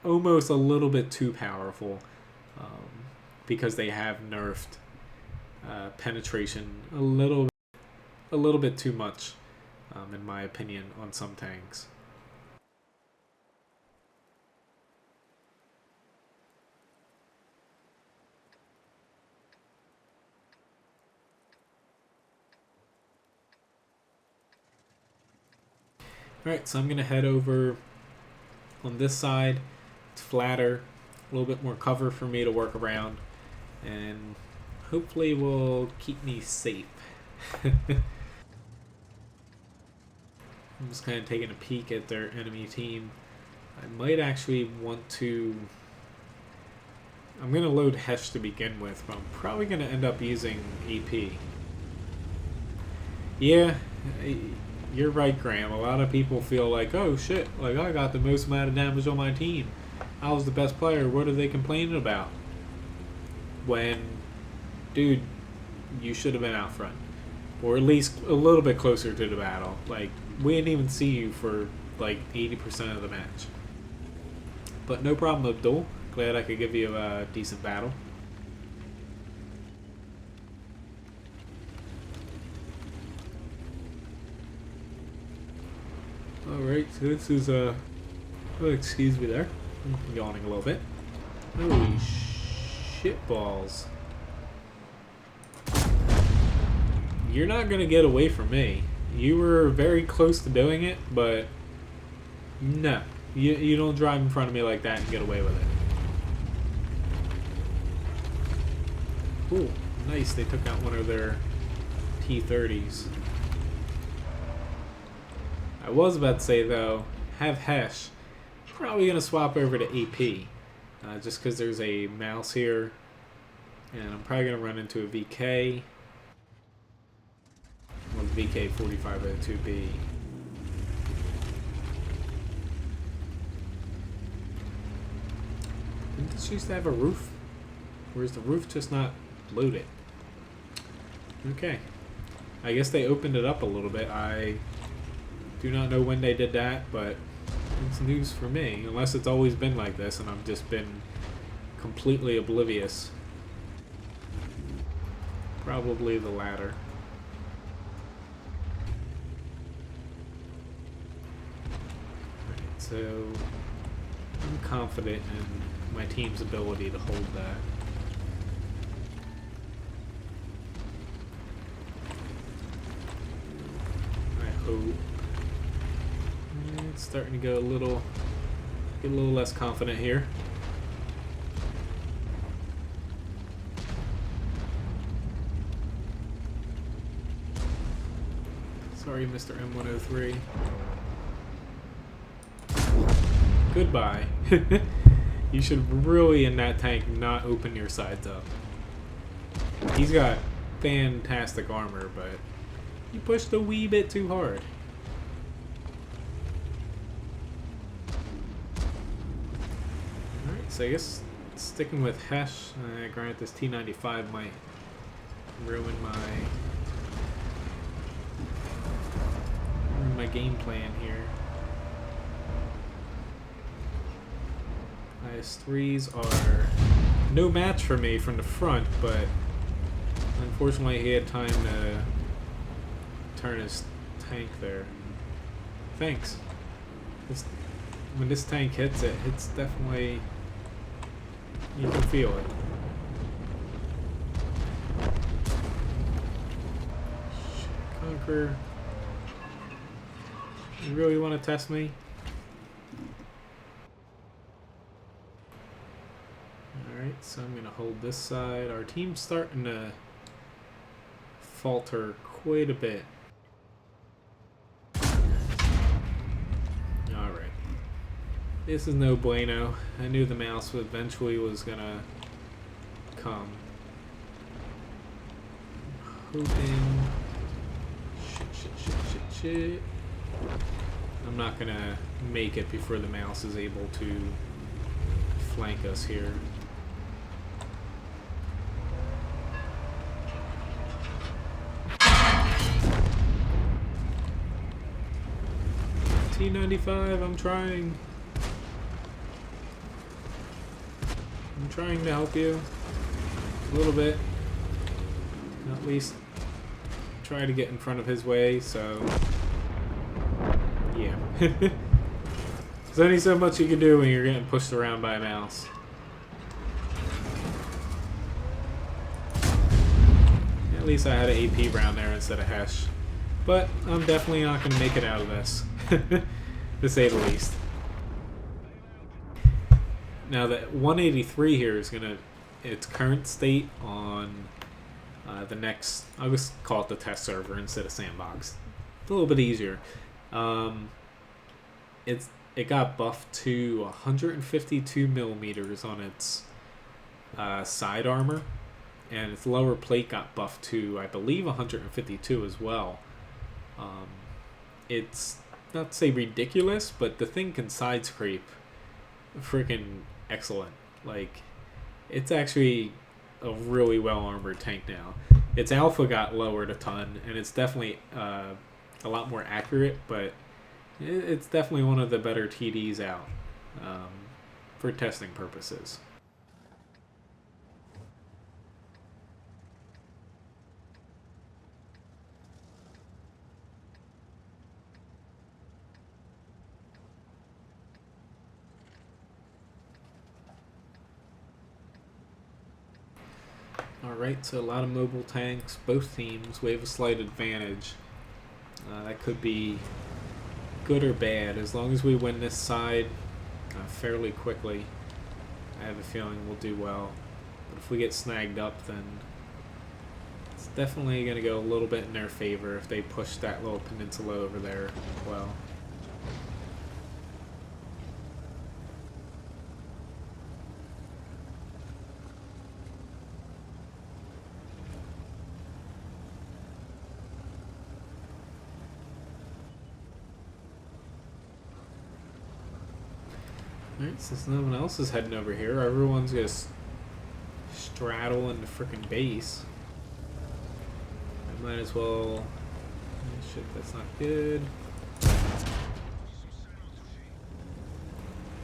almost a little bit too powerful because they have nerfed penetration a little bit too much, in my opinion, on some tanks. Alright, so I'm going to head over on this side. It's flatter, a little bit more cover for me to work around, and hopefully will keep me safe. I'm just kind of taking a peek at their enemy team. I might actually want to I'm going to load Hesh to begin with, but I'm probably going to end up using AP. Yeah, you're right, Graham. A lot of people feel like, oh shit, like I got the most amount of damage on my team. I was the best player. What are they complaining about? When, dude, you should have been out front. Or at least a little bit closer to the battle. Like, we didn't even see you for like 80% of the match. But no problem, Abdul. Glad I could give you a decent battle. Alright, so this is oh, excuse me there. I'm yawning a little bit. Holy shit balls. You're not gonna get away from me. You were very close to doing it, but no. You don't drive in front of me like that and get away with it. Cool. Nice, they took out one of their T-30s. I was about to say, though, have Hesh. Probably going to swap over to AP. Just because there's a mouse here. And I'm probably going to run into a VK. Well, the VK4502B. Didn't this used to have a roof? Or is the roof just not loaded? Okay. I guess they opened it up a little bit. I do not know when they did that, but it's news for me. Unless it's always been like this and I've just been completely oblivious. Probably the latter. Alright, so I'm confident in my team's ability to hold that. I hope. It's starting to go get a little less confident here. Sorry, Mr. M103. Goodbye. You should really, in that tank, not open your sides up. He's got fantastic armor, but you pushed a wee bit too hard. Alright, so I guess sticking with Hesh, granted this T95 might ruin my game plan here. IS-3s are no match for me from the front, but unfortunately he had time to turn his tank there. Thanks. When this tank hits it, it's definitely, you can feel it. Conquer. You really want to test me? Alright, so I'm going to hold this side. Our team's starting to falter quite a bit. Alright. This is no bueno. I knew the mouse eventually was going to come. Hoping. Shit. I'm not gonna make it before the mouse is able to flank us here. T95, I'm trying. I'm trying to help you a little bit. At least try to get in front of his way, so yeah. There's only so much you can do when you're getting pushed around by a mouse. At least I had an AP round there instead of Hesh. But I'm definitely not going to make it out of this, to say the least. Now that 183 here is going to, its current state on the next, I'll just call it the test server instead of sandbox. It's a little bit easier. It got buffed to 152 millimeters on its side armor, and its lower plate got buffed to, I believe, 152 as well. It's not to say ridiculous, but the thing can side scrape freaking excellent. Like, it's actually a really well armored tank now. Its alpha got lowered a ton, and it's definitely a lot more accurate, but it's definitely one of the better TDs out for testing purposes. Alright, so a lot of mobile tanks. Both teams, we have a slight advantage. That could be good or bad. As long as we win this side fairly quickly, I have a feeling we'll do well. But if we get snagged up, then it's definitely going to go a little bit in their favor if they push that little peninsula over there well. Alright, since no one else is heading over here, everyone's just straddle in the frickin' base. I might as well... Oh, shit, that's not good. At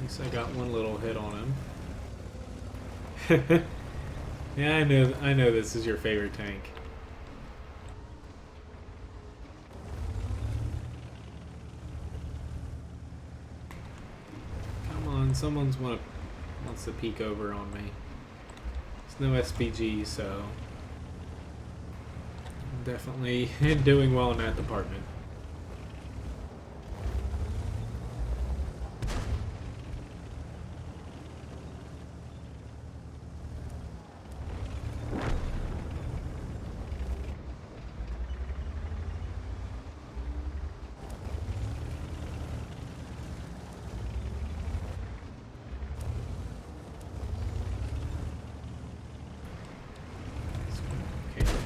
least I got one little hit on him. Yeah, I know this is your favorite tank. Someone wants to peek over on me. There's no SPG, so I'm definitely doing well in that department.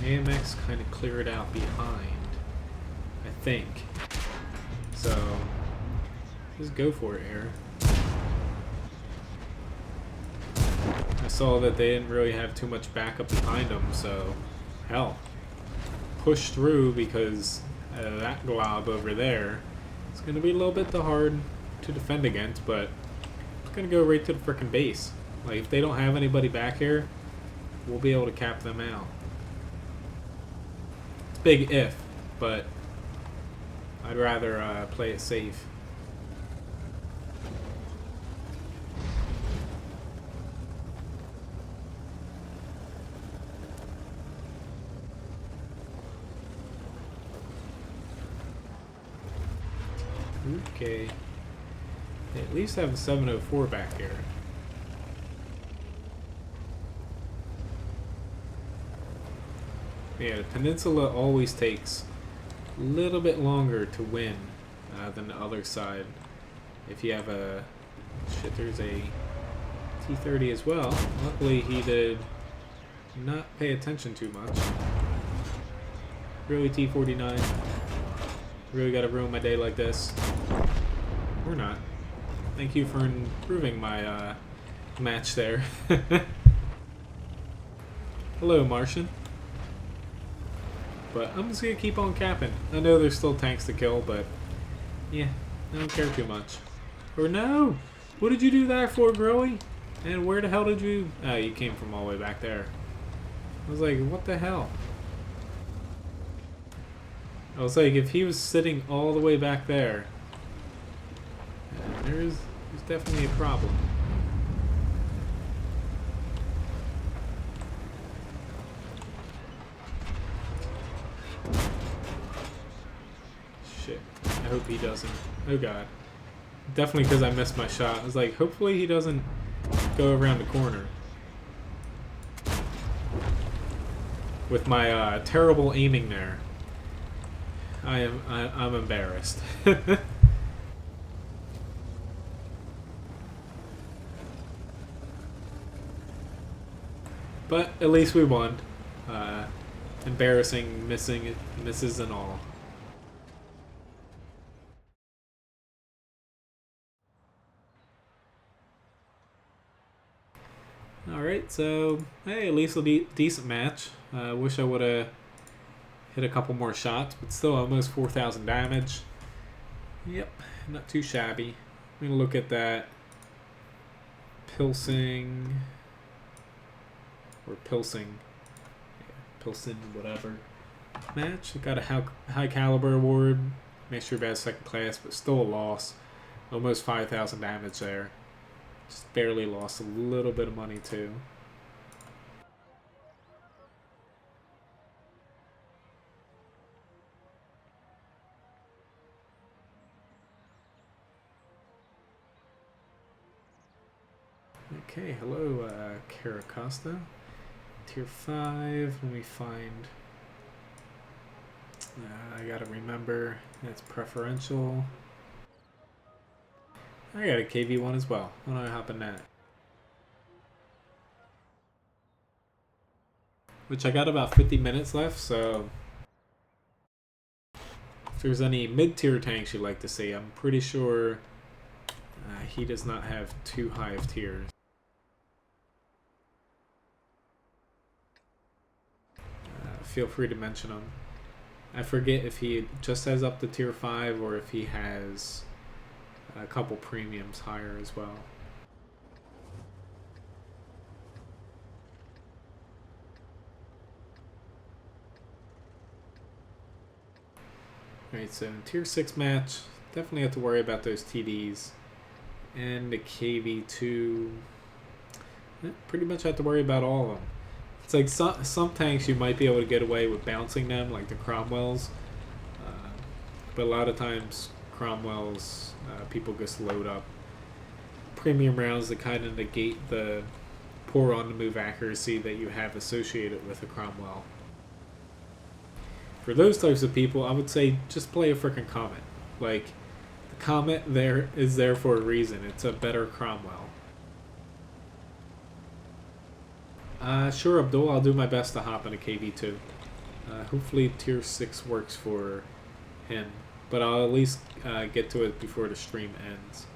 AMX kind of cleared out behind, I think. So, just go for it here. I saw that they didn't really have too much backup behind them, so hell, push through because that glob over there is going to be a little bit hard to defend against, but it's going to go right to the frickin' base. Like, if they don't have anybody back here, we'll be able to cap them out. Big if, but I'd rather play it safe. Okay. They at least have a 704 back here. Yeah, the peninsula always takes a little bit longer to win than the other side. If you have a... Shit, there's a T-30 as well. Luckily, he did not pay attention too much. Really, T-49? Really gotta ruin my day like this? Or not. Thank you for improving my match there. Hello, Martian. But I'm just gonna keep on capping. I know there's still tanks to kill, but yeah, I don't care too much. Or no! What did you do that for, Growy? And where the hell did you... Oh, you came from all the way back there. I was like, what the hell? I was like, if he was sitting all the way back there, there's definitely a problem. Shit. I hope he doesn't. Oh god. Definitely because I missed my shot. I was like, hopefully he doesn't go around the corner. With my terrible aiming there. I'm embarrassed. But at least we won. Embarrassing misses and all. Alright, so hey, at least a decent match. Wish I would have hit a couple more shots, but still almost 4,000 damage. Yep, not too shabby. I'm gonna look at that Pilsing or Pilsing, Pilsen, whatever match. I got a high caliber award. Make sure bad second class, but still a loss. Almost 5,000 damage there. Just barely lost a little bit of money too. Okay, hello, Caracosta. Tier 5, let me find... I gotta remember, that's preferential. I got a KV1 as well. Why don't I hop in that? Which I got about 50 minutes left, so... If there's any mid-tier tanks you'd like to see, I'm pretty sure he does not have too high of tiers. Feel free to mention him. I forget if he just has up to tier 5 or if he has a couple premiums higher as well. Alright, so in tier 6 match, definitely have to worry about those TDs. And the KV2, pretty much have to worry about all of them. It's like some tanks you might be able to get away with bouncing them, like the Cromwells. But a lot of times, Cromwells, people just load up premium rounds that kind of negate the poor on-the-move accuracy that you have associated with a Cromwell. For those types of people, I would say just play a frickin' Comet. Like, the Comet is there for a reason. It's a better Cromwell. Sure, Abdul, I'll do my best to hop in a KV2. Hopefully tier 6 works for him, but I'll at least get to it before the stream ends.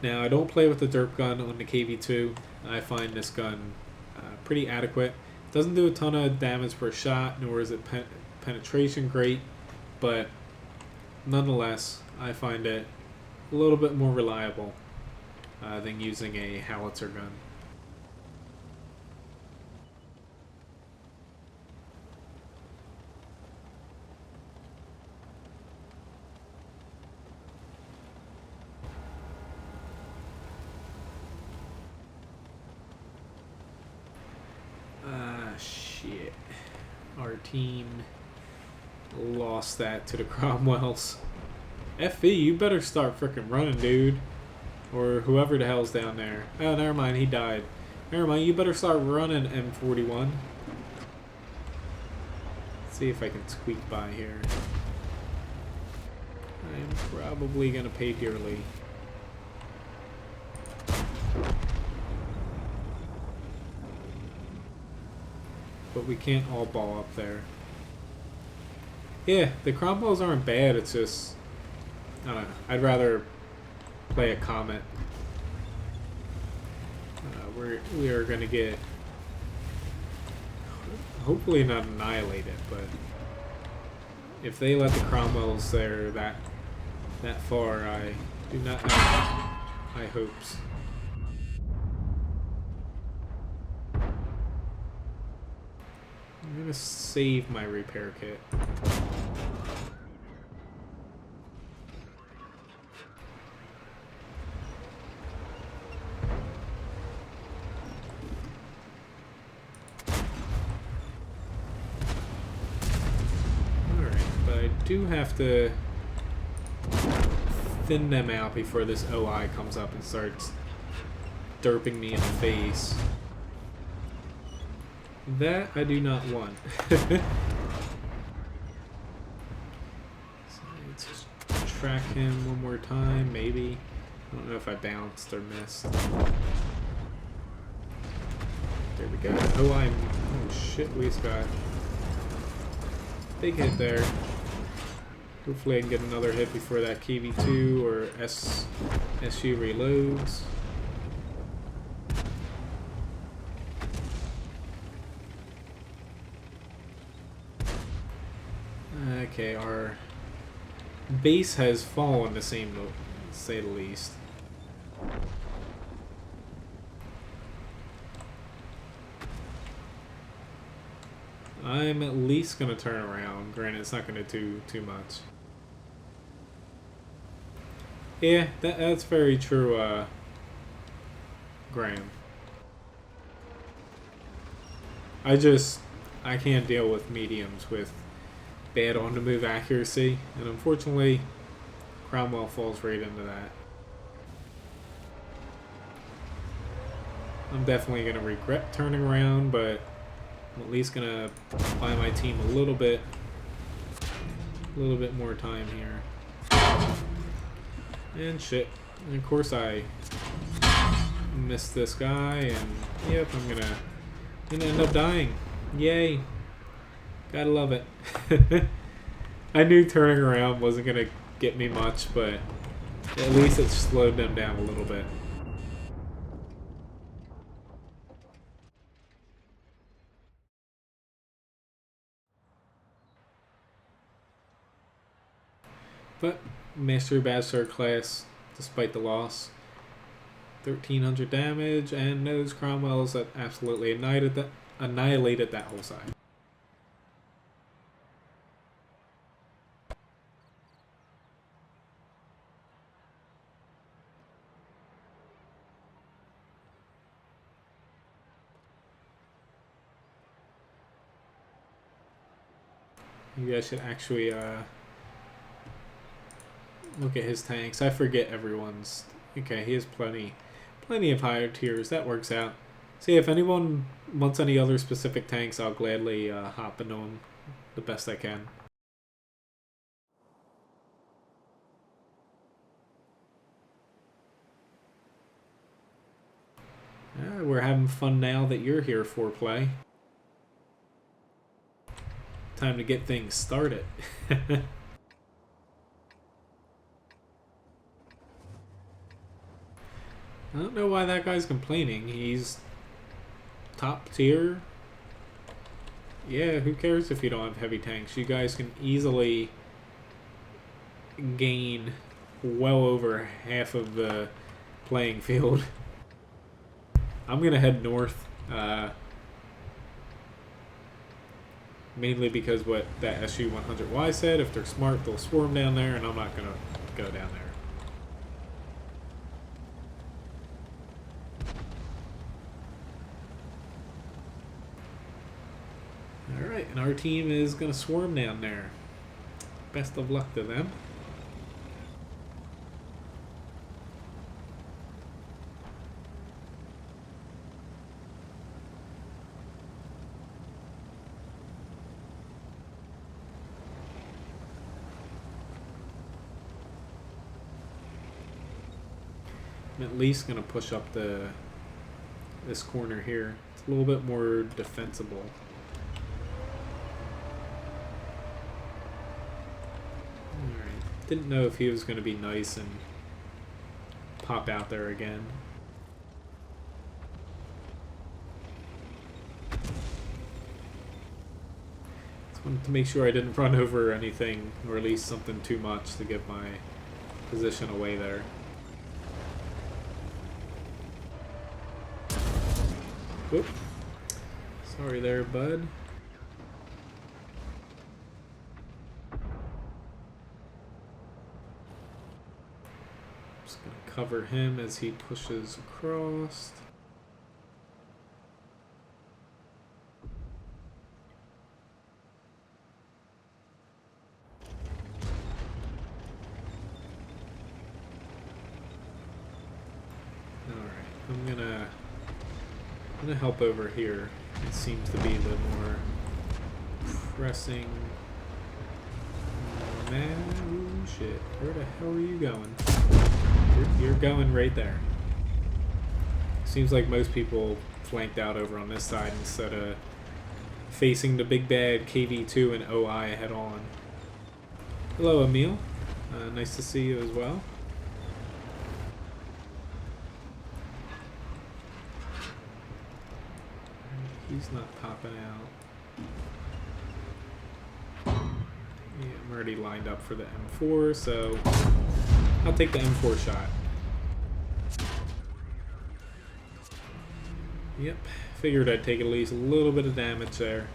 Now, I don't play with the derp gun on the KV2. I find this gun pretty adequate. It doesn't do a ton of damage per shot, nor is it penetration great, but nonetheless, I find it a little bit more reliable than using a howitzer gun. Shit. Our team lost that to the Cromwells. FV, you better start frickin' running, dude. Or whoever the hell's down there. Oh, never mind, he died. Never mind, you better start running, M41. Let's see if I can squeak by here. I'm probably gonna pay dearly. But we can't all ball up there. Yeah, the Cromwells aren't bad, it's just... I don't know, I'd rather play a Comet. We are going to get... hopefully not annihilated, but... if they let the Cromwells there that far, I do not have high hopes. I'm going to save my repair kit. Do have to thin them out before this OI comes up and starts derping me in the face. That I do not want. So let's just track him one more time, maybe. I don't know if I bounced or missed. There we go. Oh shit, we just got big hit there. Hopefully I can get another hit before that KV2 or SU reloads. Okay, our base has fallen, to say the least. I'm at least going to turn around. Granted, it's not going to do too much. Yeah, that's very true, Graham. I can't deal with mediums with bad on-the-move accuracy, and unfortunately, Cromwell falls right into that. I'm definitely going to regret turning around, but I'm at least going to buy my team a little bit more time here. And shit. And of course I missed this guy, and yep, I'm gonna end up dying. Yay. Gotta love it. I knew turning around wasn't gonna get me much, but at least it slowed them down a little bit. But Mastery Bachelor class, despite the loss, 1300 damage, and those Cromwells that absolutely annihilated that whole side. Maybe I should actually look at his tanks. I forget everyone's. Okay, he has plenty of higher tiers. That works out. See, if anyone wants any other specific tanks, I'll gladly hop into them the best I can. We're having fun now that you're here for play. Time to get things started. I don't know why that guy's complaining. He's top tier. Yeah, who cares if you don't have heavy tanks? You guys can easily gain well over half of the playing field. I'm gonna head north, mainly because what that SU-100Y said. If they're smart, they'll swarm down there, and I'm not gonna go down there. Alright, and our team is going to swarm down there. Best of luck to them. I'm at least going to push up this corner here. It's a little bit more defensible. Didn't know if he was going to be nice and pop out there again. Just wanted to make sure I didn't run over anything or at least something too much to give my position away there. Whoop. Sorry there, bud. Cover him as he pushes across. Alright, I'm gonna help over here. It seems to be the more pressing. Man, oh shit, where the hell are you going? You're going right there. Seems like most people flanked out over on this side instead of facing the big bad KV2 and OI head on. Hello, Emil. Nice to see you as well. He's not popping out. Yeah, I'm already lined up for the M4, so I'll take the M4 shot. Yep, figured I'd take at least a little bit of damage there.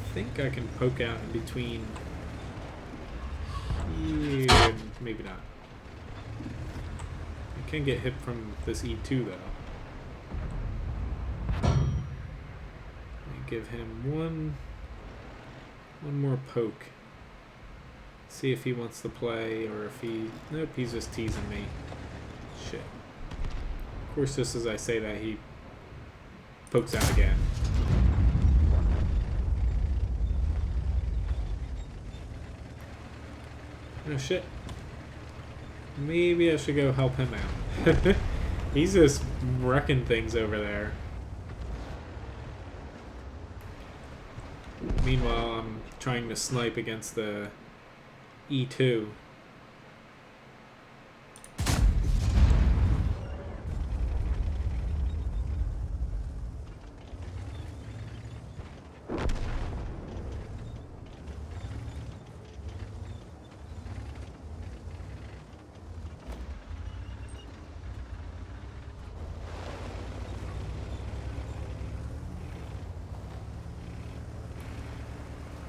I think I can poke out in between here and maybe not. I can get hit from this E2 though. Give him one more poke. See if he wants to play or if he... Nope, he's just teasing me. Shit. Of course, just as I say that, he pokes out again. Oh shit. Maybe I should go help him out. He's just wrecking things over there. Meanwhile, I'm trying to snipe against the E2.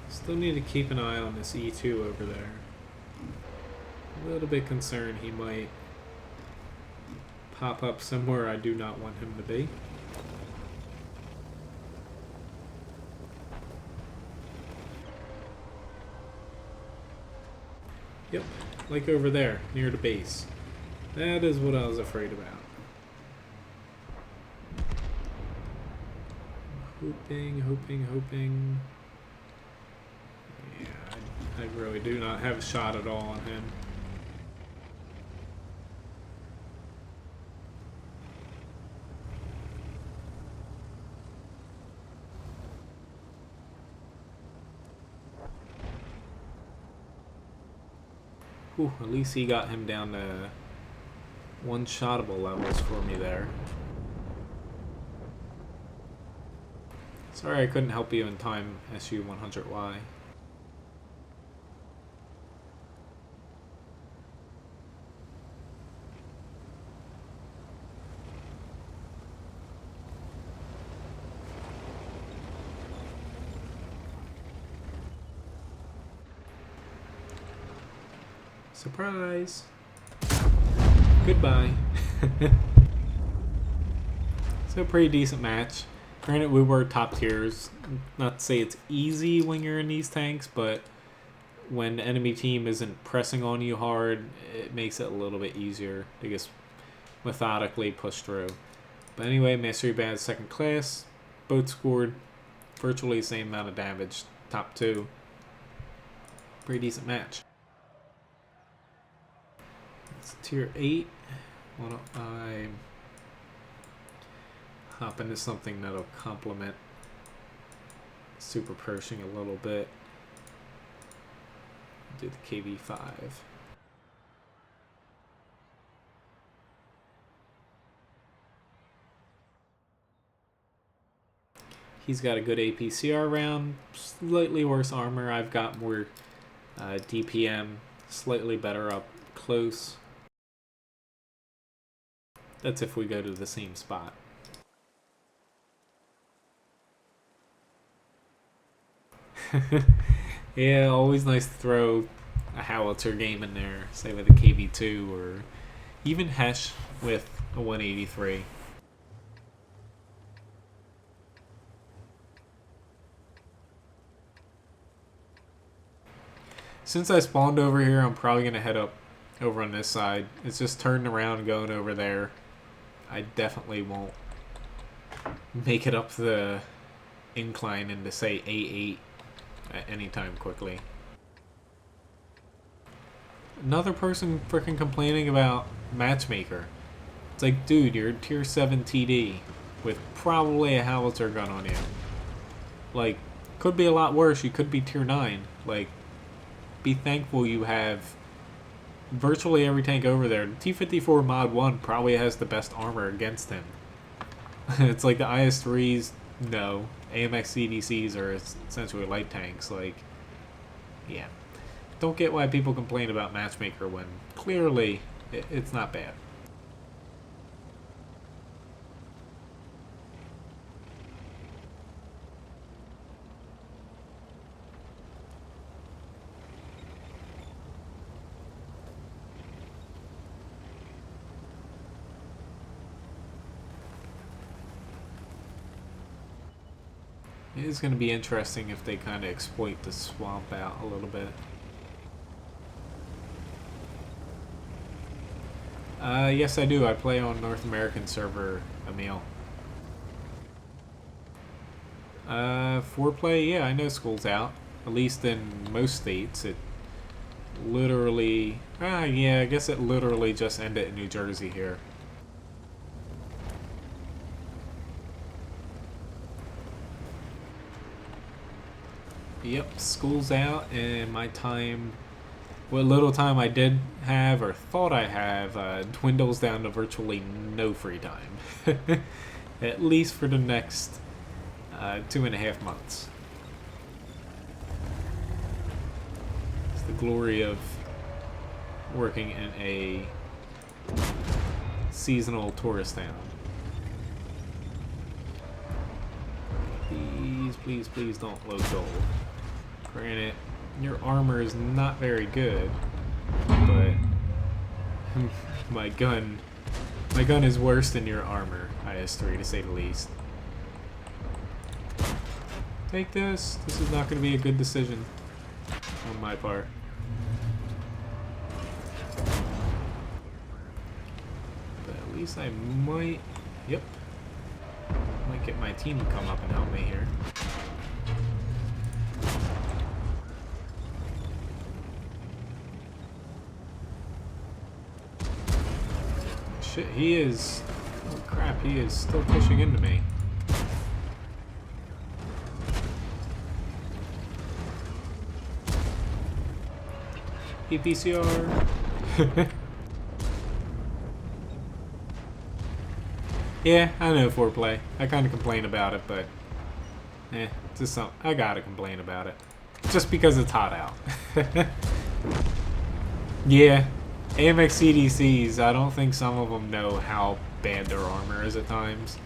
Still need to keep an eye on this E2 over there. A little bit concerned he might pop up somewhere I do not want him to be. Yep, like over there, near the base. That is what I was afraid about. Hoping. Yeah, I really do not have a shot at all on him. Whew, at least he got him down to one-shottable levels for me there. Sorry I couldn't help you in time, SU-100Y. Surprise! Goodbye. So pretty decent match. Granted, we were top tiers. Not to say it's easy when you're in these tanks, but when the enemy team isn't pressing on you hard, it makes it a little bit easier to just methodically push through. But anyway, Mastery Badge second class. Both scored virtually the same amount of damage. Top two. Pretty decent match. It's tier 8. Why don't I hop into something that'll complement Super Pershing a little bit. Do the KV5. He's got a good APCR round, slightly worse armor. I've got more DPM, slightly better up close. That's if we go to the same spot. Yeah, always nice to throw a howitzer game in there, say with a KV2 or even Hesh with a 183. Since I spawned over here, I'm probably going to head up over on this side. It's just turning around and going over there. I definitely won't make it up the incline into, say, A8 at any time quickly. Another person freaking complaining about Matchmaker. It's like, dude, you're tier 7 TD with probably a howitzer gun on you. Like, could be a lot worse. You could be tier 9. Like, be thankful you have virtually every tank over there. T-54 Mod 1 probably has the best armor against him. It's like the IS-3s, no. AMX CDCs are essentially light tanks. Like, yeah. Don't get why people complain about Matchmaker when clearly it's not bad. It is going to be interesting if they kind of exploit the swamp out a little bit. Yes, I do. I play on North American server, Emil. Foreplay, yeah, I know school's out. At least in most states, it literally... yeah, I guess it literally just ended in New Jersey here. Yep, school's out, and my time, what little time I did have or thought I have, dwindles down to virtually no free time. At least for the next 2.5 months. It's the glory of working in a seasonal tourist town. Please, please don't load gold. Granted, your armor is not very good, but my gun is worse than your armor, IS-3 to say the least. Take this. This is not going to be a good decision on my part. But at least I might, yep, might get my team to come up and help me here. Shit, he is... Oh crap, he is still pushing into me. EPCR. Yeah, I know foreplay. I kind of complain about it, but... just some... I gotta complain about it. Just because it's hot out. Yeah. AMX CDCs, I don't think some of them know how bad their armor is at times.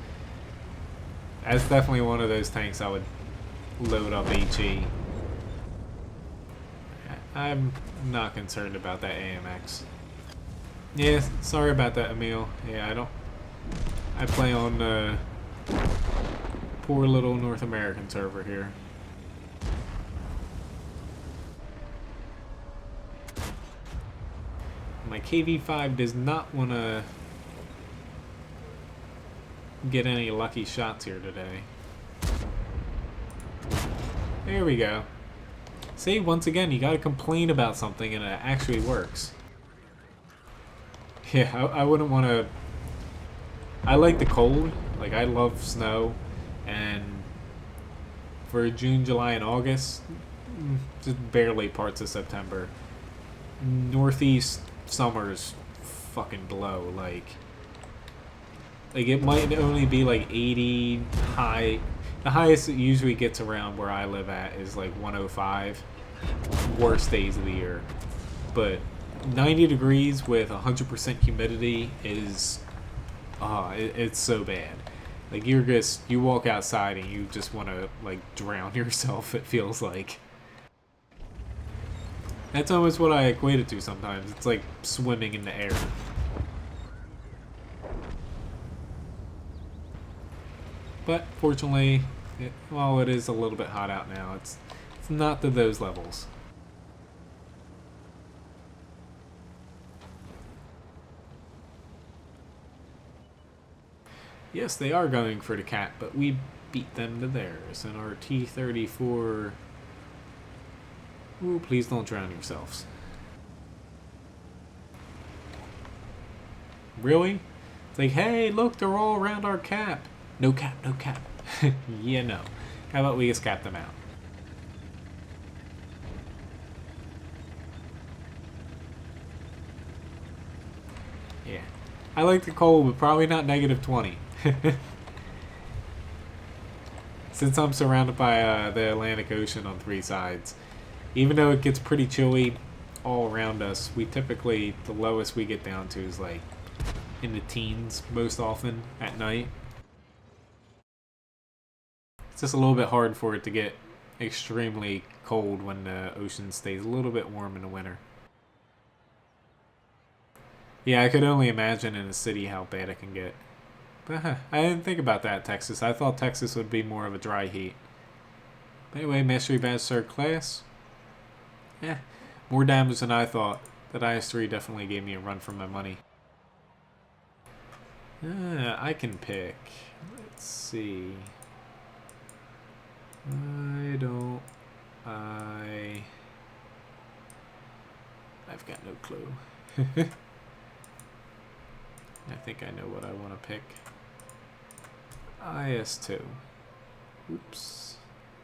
That's definitely one of those tanks I would load up HE. I'm not concerned about that AMX. Yeah, sorry about that, Emil. Yeah, I play on the poor little North American server here. My KV-5 does not want to get any lucky shots here today. There we go. See, once again, you gotta complain about something and it actually works. Yeah, I wouldn't want to... I like the cold. Like, I love snow. And for June, July, and August, just barely parts of September. Northeast summers fucking blow. Like it might only be like 80 high. The highest it usually gets around where I live at is like 105. Worst days of the year. But 90 degrees with 100% humidity is it's so bad. Like you walk outside and you just want to like drown yourself, it feels like. That's almost what I equate it to sometimes. It's like swimming in the air. But fortunately, while it is a little bit hot out now, it's not to those levels. Yes, they are going for the cat, but we beat them to theirs. And our T-34... Ooh, please don't drown yourselves. Really? It's like, hey, look, they're all around our cap. No cap, no cap. Yeah, no. How about we just cap them out? Yeah. I like the cold, but probably not negative 20. Since I'm surrounded by the Atlantic Ocean on 3 sides, even though it gets pretty chilly all around us, we typically, the lowest we get down to is like in the teens most often at night. It's just a little bit hard for it to get extremely cold when the ocean stays a little bit warm in the winter. Yeah, I could only imagine in a city how bad it can get. But I didn't think about that, Texas. I thought Texas would be more of a dry heat. But anyway, Mastery Badge third class. Yeah, more damage than I thought. That IS-3 definitely gave me a run for my money. I can pick. Let's see. I've got no clue. I think I know what I want to pick. IS-2. Oops.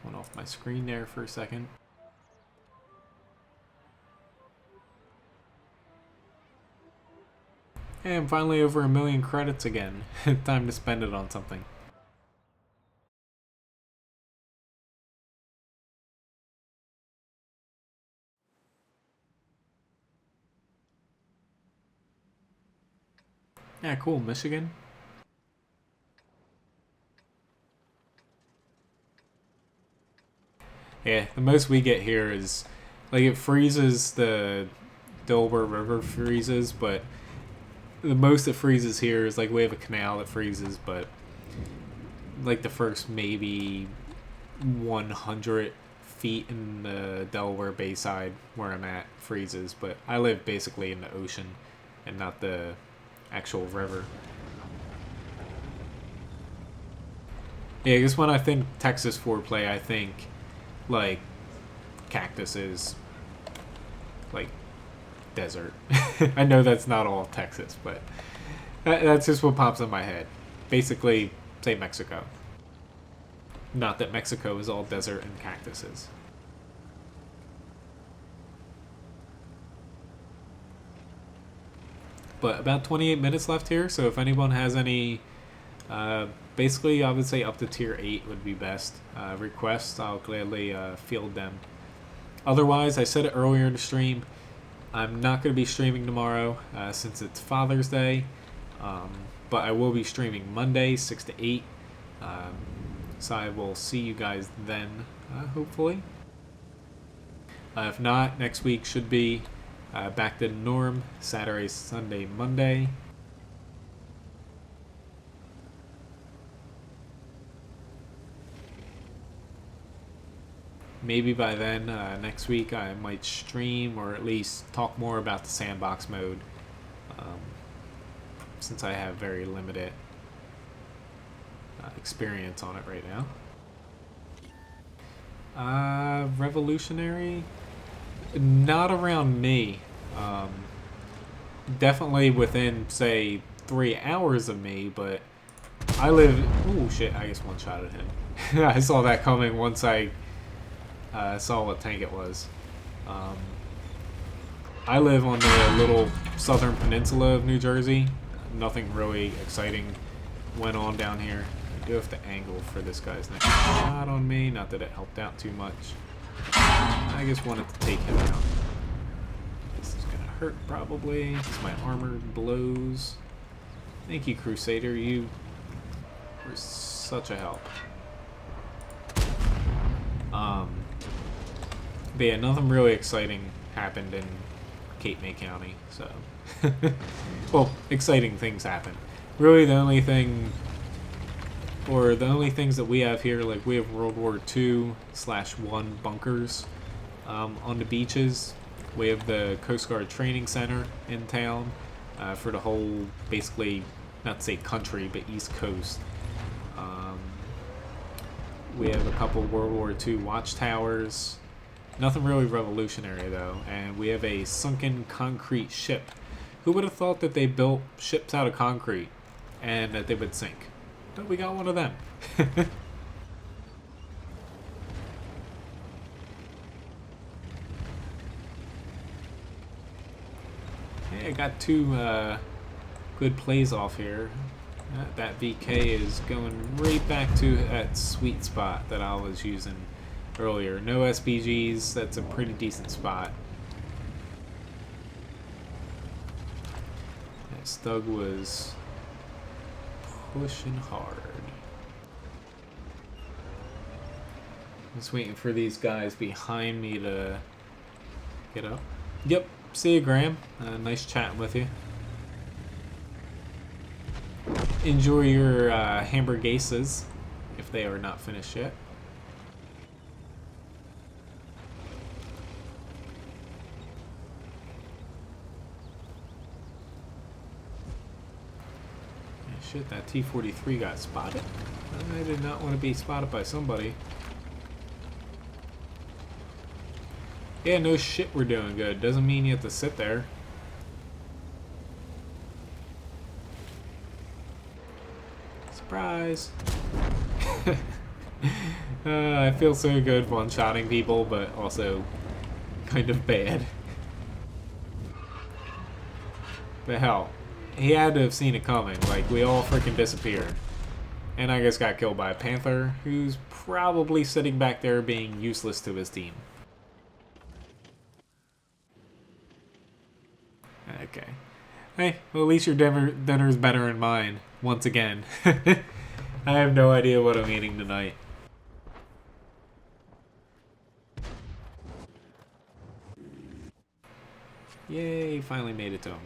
Went off my screen there for a second. Hey, I'm finally over 1 million credits again. Time to spend it on something. Yeah, cool. Michigan. Yeah, the most we get here is like it freezes, the Delaware River freezes, but the most it freezes here is like we have a canal that freezes, but like the first maybe 100 feet in the Delaware Bayside where I'm at freezes, but I live basically in the ocean and not the actual river. Yeah, I guess when I think Texas foreplay, I think like cactuses, like desert. I know that's not all Texas, but that's just what pops in my head. Basically, say Mexico. Not that Mexico is all desert and cactuses. But about 28 minutes left here, so if anyone has any, basically I would say up to tier 8 would be best. Requests, I'll gladly field them. Otherwise, I said it earlier in the stream, I'm not going to be streaming tomorrow since it's Father's Day, but I will be streaming Monday 6 to 8, so I will see you guys then, hopefully. If not, next week should be back to the norm, Saturday, Sunday, Monday. Maybe by then, next week, I might stream or at least talk more about the sandbox mode, since I have very limited experience on it right now. Revolutionary? Not around me. Definitely within, say, 3 hours of me, but I live... Oh, shit, I just one-shotted him. I saw that coming once I saw what tank it was. I live on the little southern peninsula of New Jersey. Nothing really exciting went on down here. I do have to angle for this guy's next shot on me. Not that it helped out too much. I just wanted to take him out. This is gonna hurt probably. My armor blows. Thank you, Crusader. You were such a help. But yeah, nothing really exciting happened in Cape May County, so... well, exciting things happen. Really the only thing... or the only things that we have here, like we have World War II/1 bunkers on the beaches. We have the Coast Guard Training Center in town for the whole, basically, not to say country, but East Coast. We have a couple World War II watchtowers. Nothing really revolutionary, though. And we have a sunken concrete ship Who would have thought that they built ships out of concrete and that they would sink? But we got one of them. I got two good plays off here. That VK is going right back to that sweet spot that I was using earlier. No SPGs, that's a pretty decent spot. That Stug was pushing hard. Just waiting for these guys behind me to get up. Yep. See you, Graham. Nice chatting with you. Enjoy your hamburguesas, if they are not finished yet. Yeah, shit, that T-43 got spotted. I did not want to be spotted by somebody. Yeah, no shit, we're doing good. Doesn't mean you have to sit there. Surprise! I feel so good one-shotting people, but also kind of bad. But hell, he had to have seen it coming. Like, we all freaking disappeared. And I just got killed by a Panther, who's probably sitting back there being useless to his team. Okay. Hey, well, at least your dinner's better than mine, once again. I have no idea what I'm eating tonight. Yay, finally made it to him.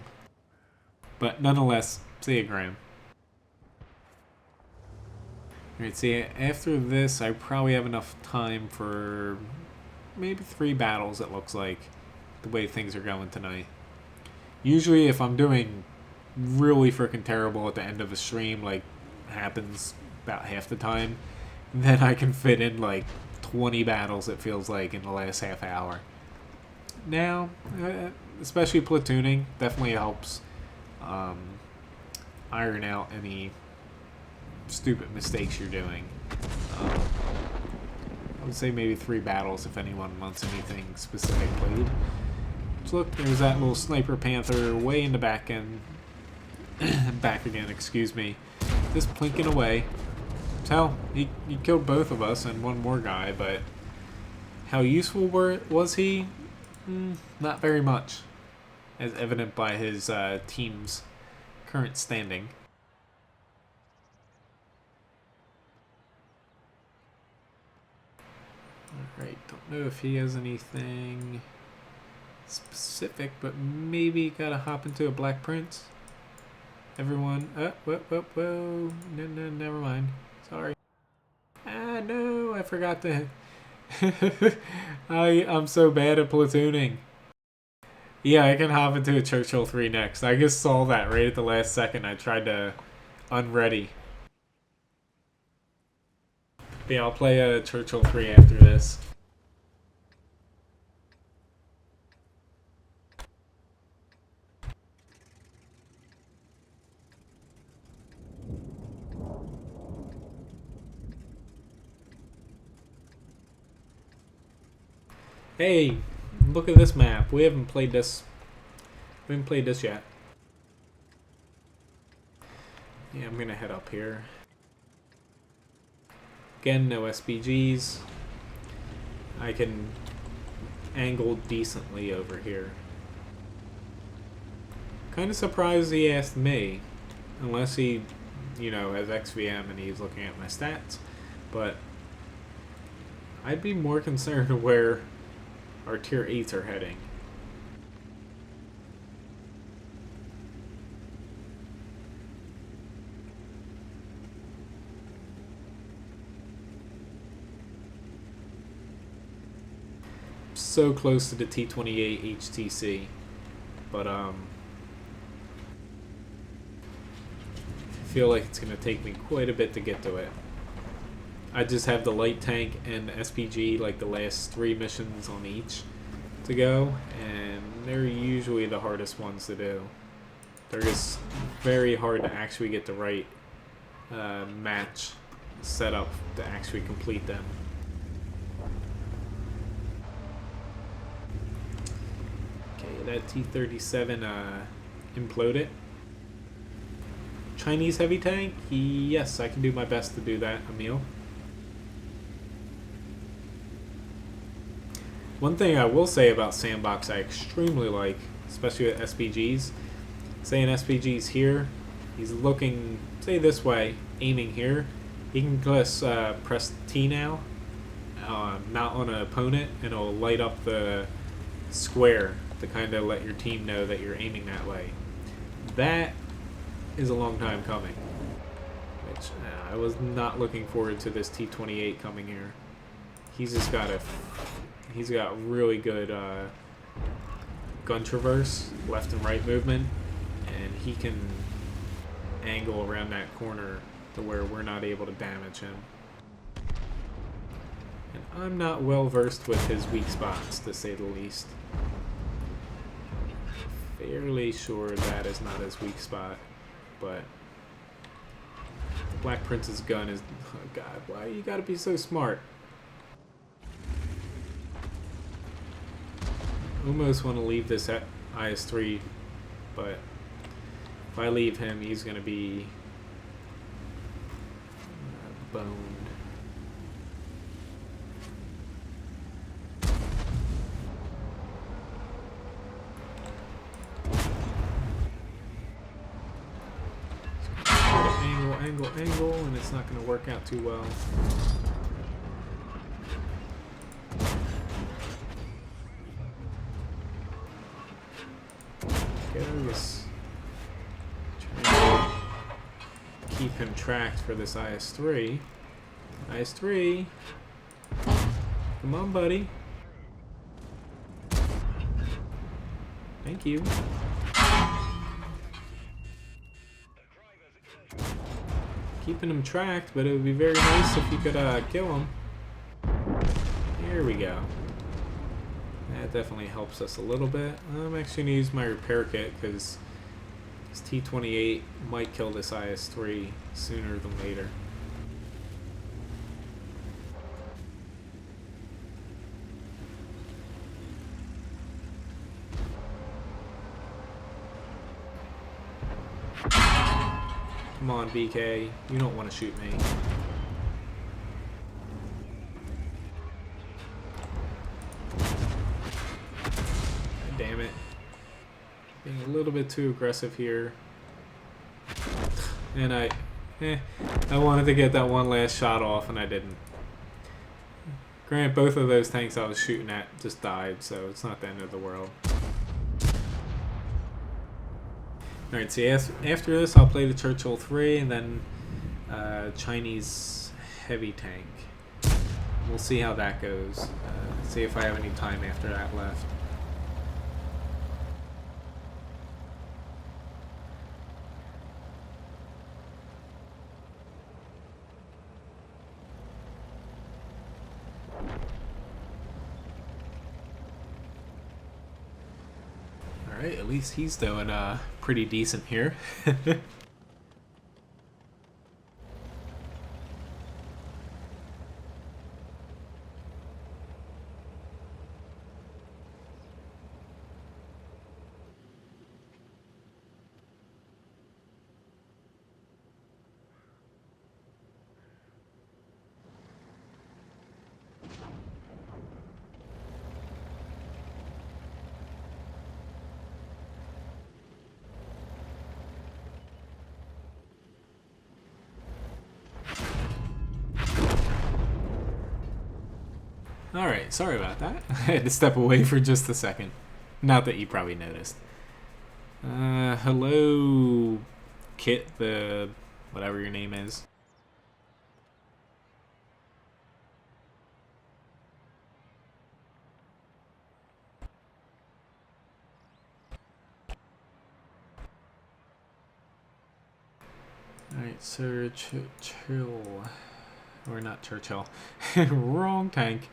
But nonetheless, see ya, Graham. Alright, see, after this, I probably have enough time for maybe 3 battles, it looks like, the way things are going tonight. Usually, if I'm doing really freaking terrible at the end of a stream, like happens about half the time, then I can fit in like 20 battles, it feels like, in the last half hour. Now, especially platooning, definitely helps iron out any stupid mistakes you're doing. I would say maybe 3 battles if anyone wants anything specific played. So look, there's that little sniper Panther way in the back end. Back again, excuse me. Just plinking away. So, he killed both of us and one more guy, but how useful was he? Not very much, as evident by his team's current standing. Alright, don't know if he has anything specific, but maybe gotta hop into a Black Prince. Everyone, whoa, no, never mind. Sorry. Ah, no, I forgot to. I'm so bad at platooning. Yeah, I can hop into a Churchill 3 next. I just saw that right at the last second. I tried to unready. But yeah, I'll play a Churchill 3 after this. Hey, look at this map. We haven't played this. We haven't played this yet. Yeah, I'm gonna head up here. Again, no SPGs. I can angle decently over here. Kind of surprised he asked me, unless he, you know, has XVM and he's looking at my stats. But I'd be more concerned where our tier 8s are heading. So close to the T-28 HTC, but I feel like it's going to take me quite a bit to get to it. I just have the light tank and the SPG, like the last 3 missions on each to go, and they're usually the hardest ones to do. They're just very hard to actually get the right match set up to actually complete them. Okay, that T-37 imploded. Chinese heavy tank? Yes, I can do my best to do that, Emil. One thing I will say about Sandbox I extremely like, especially with SPGs. Say an SPG's here, he's looking, say this way, aiming here. He can just press T now, not on an opponent, and it'll light up the square to kind of let your team know that you're aiming that way. That is a long time coming, which I was not looking forward to this T-28 coming here. He's got really good gun traverse, left and right movement, and he can angle around that corner to where we're not able to damage him. And I'm not well versed with his weak spots, to say the least. Fairly sure that is not his weak spot, but Black Prince's gun is, oh god, why you gotta be so smart? Almost want to leave this at IS-3, but if I leave him, he's going to be boned. Angle, and it's not going to work out too well. Just trying to keep him tracked for this IS-3. IS-3, come on, buddy. Thank you. Keeping him tracked, but it would be very nice if you could kill him. Here we go. That definitely helps us a little bit. I'm actually going to use my repair kit because this T-28 might kill this IS-3 sooner than later. Come on, BK. You don't want to shoot me. Damn it. Being a little bit too aggressive here. And I wanted to get that one last shot off and I didn't. Granted, both of those tanks I was shooting at just died, so it's not the end of the world. Alright, so after this I'll play the Churchill 3 and then Chinese heavy tank. We'll see how that goes. See if I have any time after that left. Alright, at least he's doing pretty decent here. Alright, sorry about that. I had to step away for just a second. Not that you probably noticed. Hello, Kit, the whatever your name is. Alright, Sir Churchill. Or not Churchill. Wrong tank.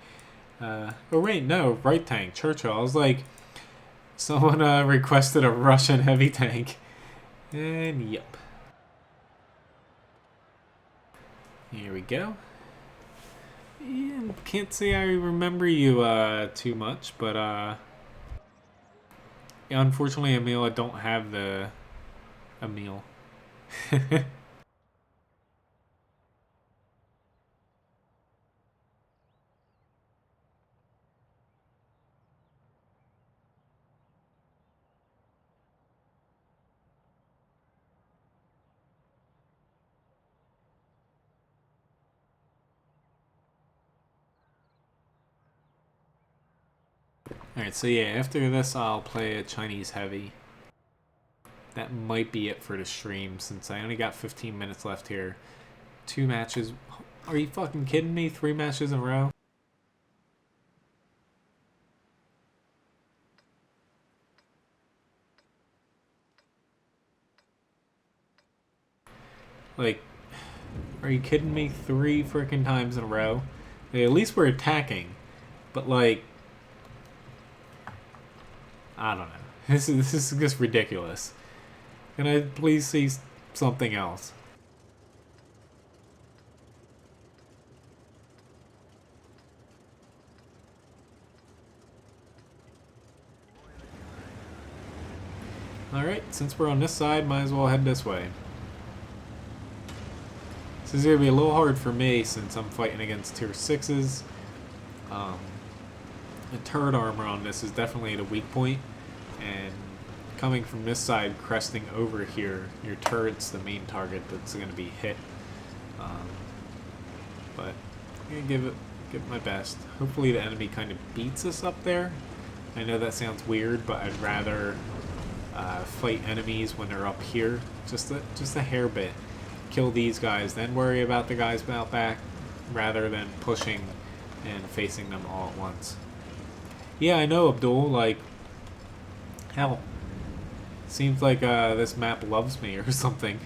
Oh wait, no, right tank, Churchill. I was like, someone requested a Russian heavy tank, And yep. Here we go. Yeah, can't say I remember you too much, but yeah, unfortunately, Emil, I don't have the Emil. Alright, so yeah, after this I'll play a Chinese heavy. That might be it for the stream since I only got 15 minutes left here. 2 matches. Are you fucking kidding me? 3 matches in a row? Like, are you kidding me? 3 freaking times in a row? Like, at least we're attacking. But like, I don't know. This is just ridiculous. Can I please see something else? Alright, since we're on this side, might as well head this way. This is going to be a little hard for me since I'm fighting against tier 6s. The turret armor on this is definitely the weak point, and coming from this side, cresting over here, your turret's the main target that's going to be hit. But I'm going to give it my best. Hopefully the enemy kind of beats us up there. I know that sounds weird, but I'd rather fight enemies when they're up here, just a hair bit. Kill these guys, then worry about the guys out back, rather than pushing and facing them all at once. Yeah, I know, Abdul, like, hell, seems like this map loves me or something.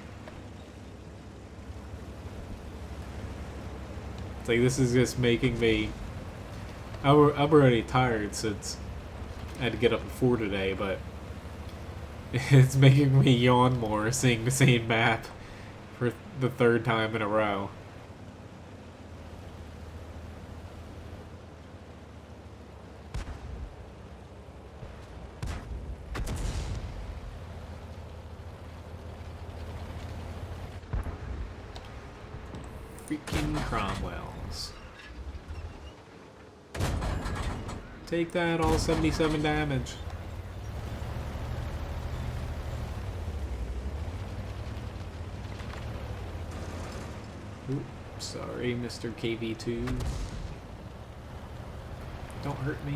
It's like this is just making me... I'm already tired since I had to get up at 4 today, but it's making me yawn more seeing the same map for the 3rd time in a row. Freaking Cromwells. Take that, all 77 damage. Oops, sorry, Mr. KV2. Don't hurt me.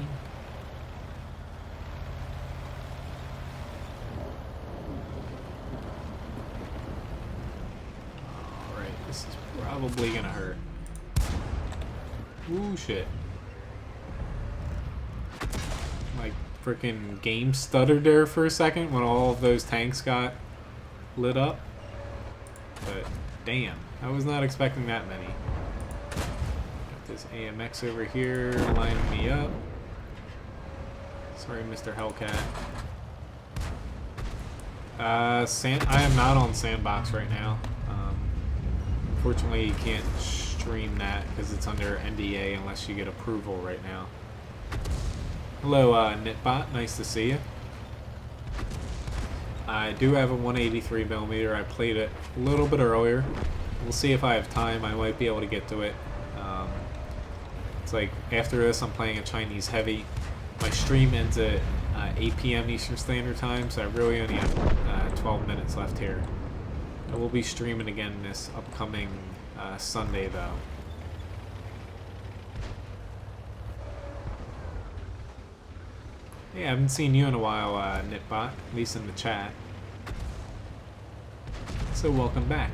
Alright, this is probably gonna hurt. Ooh, shit. My freaking game stuttered there for a second when all of those tanks got lit up. But, damn. I was not expecting that many. Got this AMX over here lining me up. Sorry, Mr. Hellcat. I am not on Sandbox right now. Unfortunately, you can't stream that because it's under NDA unless you get approval right now. Hello, Knitbot. Nice to see you. I do have a 183mm. I played it a little bit earlier. We'll see if I have time. I might be able to get to it. It's like after this, I'm playing a Chinese heavy. My stream ends at 8 p.m. Eastern Standard Time, so I really only have 12 minutes left here. I will be streaming again this upcoming Sunday, though. Yeah, I haven't seen you in a while, Knitbot, at least in the chat. So welcome back.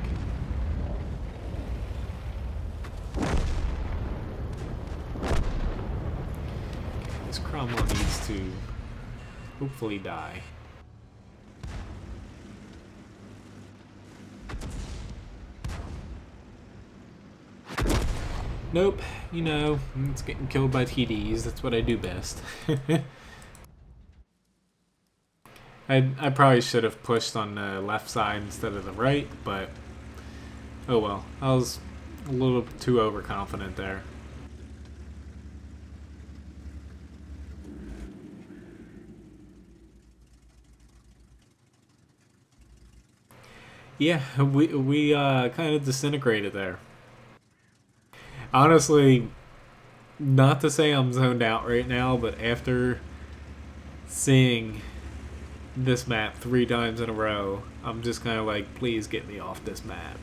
This Cromwell needs to hopefully die. Nope, you know, it's getting killed by TDs. That's what I do best. I probably should have pushed on the left side instead of the right, but oh well. I was a little too overconfident there. Yeah, we kind of disintegrated there. Honestly, not to say I'm zoned out right now, but after seeing this map 3 times in a row, I'm just kind of like, please get me off this map.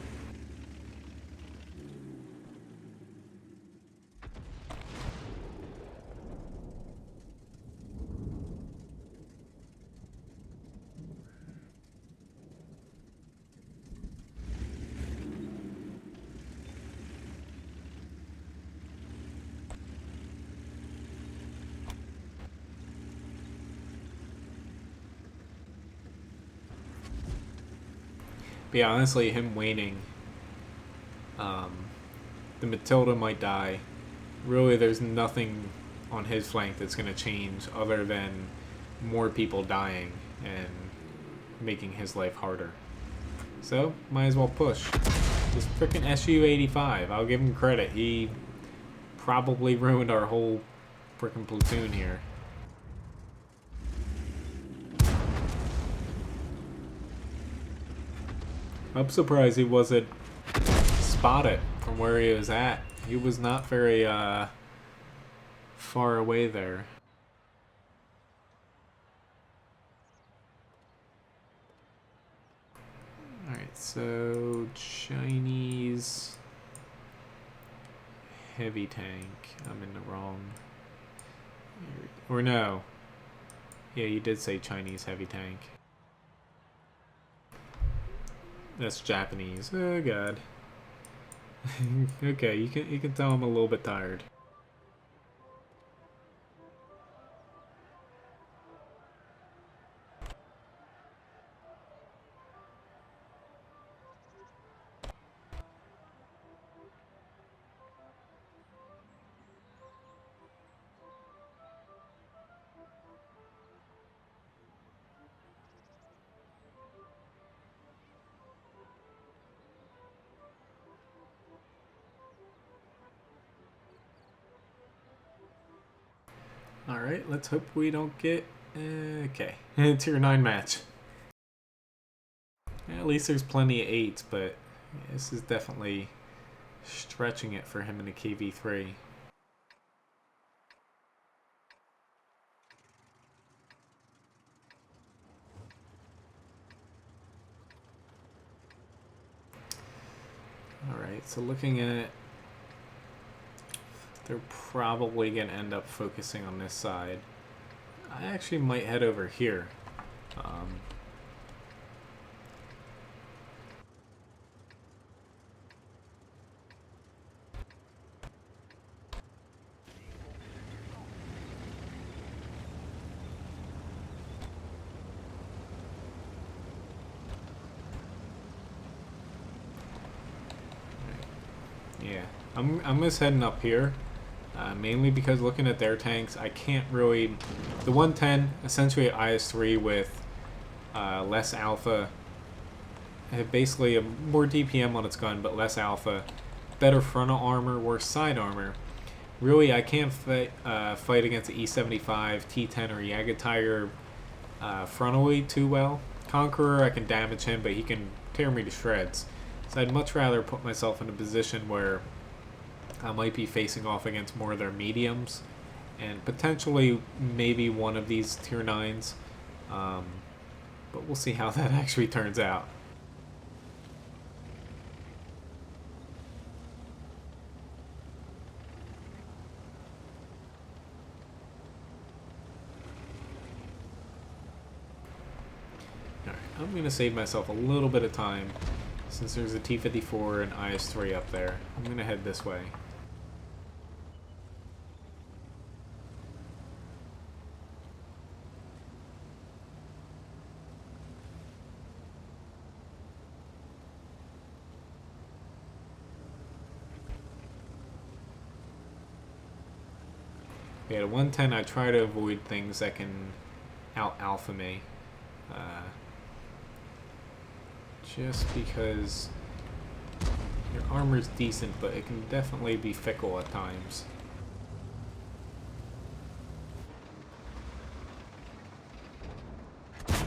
But yeah, honestly, him waiting, um, the Matilda might die. Really, there's nothing on his flank that's going to change other than more people dying and making his life harder. So, might as well push. This freaking SU-85, I'll give him credit. He probably ruined our whole freaking platoon here. I'm surprised he wasn't spotted from where he was at. He was not very far away there. Alright, so Chinese heavy tank. I'm in the wrong. Or no. Yeah, you did say Chinese heavy tank. That's Japanese. Oh god. Okay, you can tell I'm a little bit tired. Alright, let's hope we don't get... okay. Tier 9 match. At least there's plenty of 8s, but this is definitely stretching it for him in a KV3. Alright, so looking at... they're probably going to end up focusing on this side. I actually might head over here. Yeah, I'm just heading up here. Mainly because looking at their tanks, I can't really... The 110, essentially IS-3 with less alpha. Basically a more DPM on its gun, but less alpha. Better frontal armor, worse side armor. Really, I can't fight against the E75, T10, or Yagatiger frontally too well. Conqueror, I can damage him, but he can tear me to shreds. So I'd much rather put myself in a position where I might be facing off against more of their mediums and potentially maybe one of these tier 9s. But we'll see how that actually turns out. Alright, I'm going to save myself a little bit of time since there's a T-54 and IS-3 up there. I'm going to head this way. Yeah, at 110 I try to avoid things that can out-alpha me. Uh, just because your armor's decent, but it can definitely be fickle at times. Gotta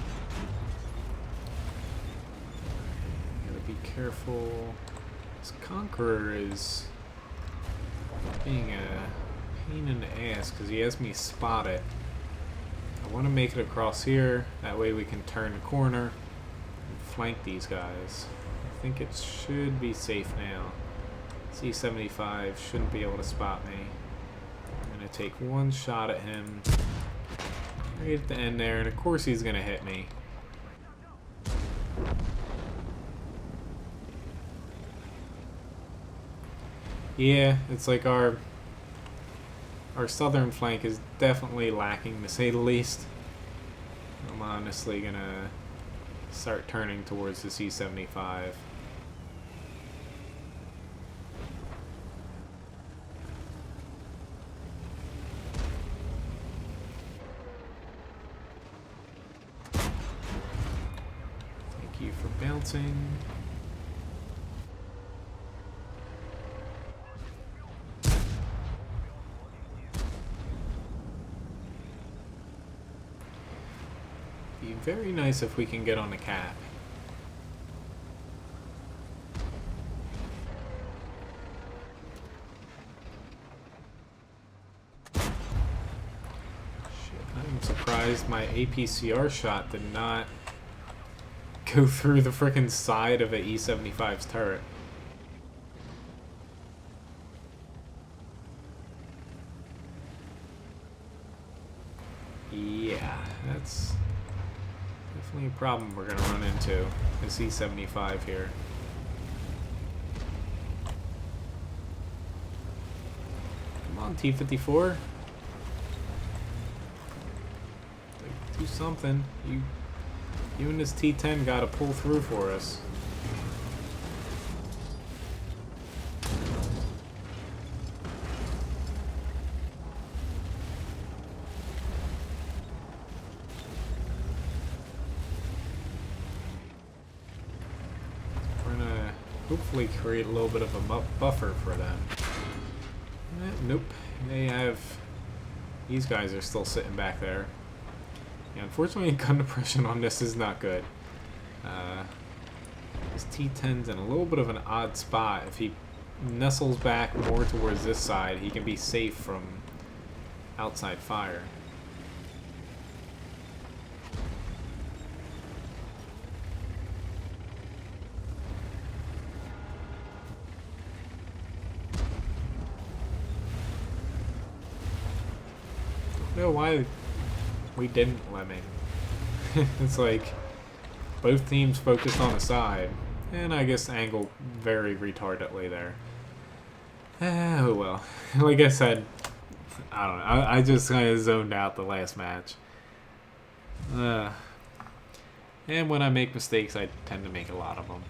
be careful. This Conqueror is being a pain in the ass because he has me spotted. I want to make it across here. That way we can turn the corner and flank these guys. I think it should be safe now. C-75 shouldn't be able to spot me. I'm going to take one shot at him right at the end there, and of course he's going to hit me. Yeah, it's like our southern flank is definitely lacking, to say the least. I'm honestly going to start turning towards the C-75. Thank you for bouncing. Be very nice if we can get on the cap. I'm surprised my APCR shot did not go through the frickin' side of a E-75's turret. Yeah, that's definitely a problem we're gonna run into. This E-75 here. Come on, T-54. Do something. You and this T-10 gotta pull through for us. We're gonna hopefully create a little bit of a buffer for them. Nope. They have... These guys are still sitting back there. Yeah, unfortunately, gun depression on this is not good. This T-10's in a little bit of an odd spot. If he nestles back more towards this side, he can be safe from outside fire. I don't know why we didn't lemming. It's like both teams focused on a side, and I guess angled very retardedly there. Oh well. Like I said, I don't know. I just kind of zoned out the last match. And when I make mistakes, I tend to make a lot of them.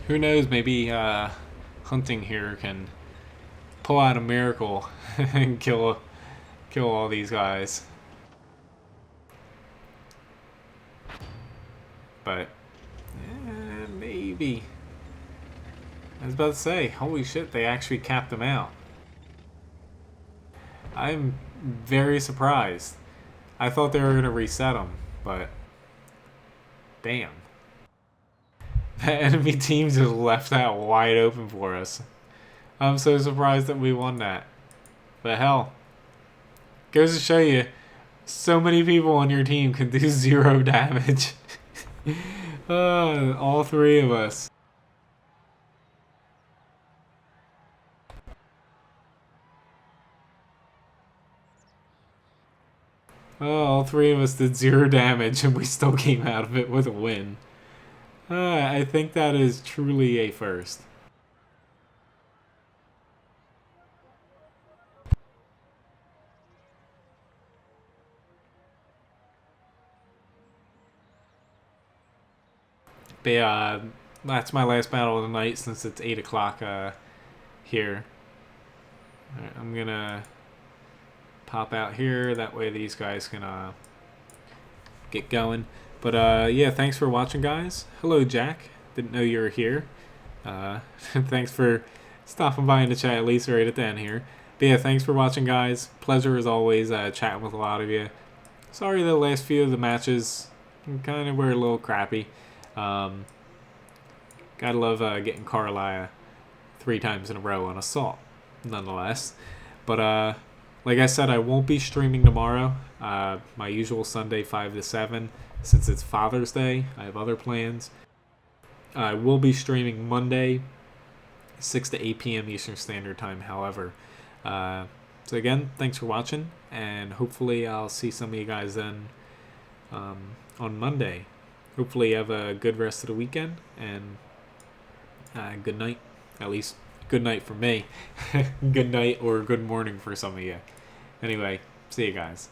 Who knows, maybe hunting here can pull out a miracle and kill all these guys. But maybe. I was about to say, holy shit, they actually capped them out. I'm very surprised. I thought they were going to reset them, but damn. The enemy team just left that wide open for us. I'm so surprised that we won that. But hell, goes to show you, so many people on your team can do 0 damage. All 3 of us. All 3 of us did 0 damage and we still came out of it with a win. I think that is truly a first. But yeah, that's my last battle of the night since it's 8 o'clock here. Alright, I'm going to pop out here. That way these guys can get going. But yeah, thanks for watching, guys. Hello, Jack. Didn't know you were here. Thanks for stopping by in the chat, at least right at the end here. But yeah, thanks for watching, guys. Pleasure as always chatting with a lot of you. Sorry the last few of the matches kind of were a little crappy. Gotta love getting Carlisle 3 times in a row on Assault, nonetheless. But like I said, I won't be streaming tomorrow. My usual Sunday 5 to 7. Since it's Father's Day, I have other plans. I will be streaming Monday 6 to 8 p.m. Eastern Standard Time, however. So again, thanks for watching, and hopefully I'll see some of you guys then on Monday. Hopefully you have a good rest of the weekend, and good night. At least, good night for me. Good night or good morning for some of you. Anyway, see you guys.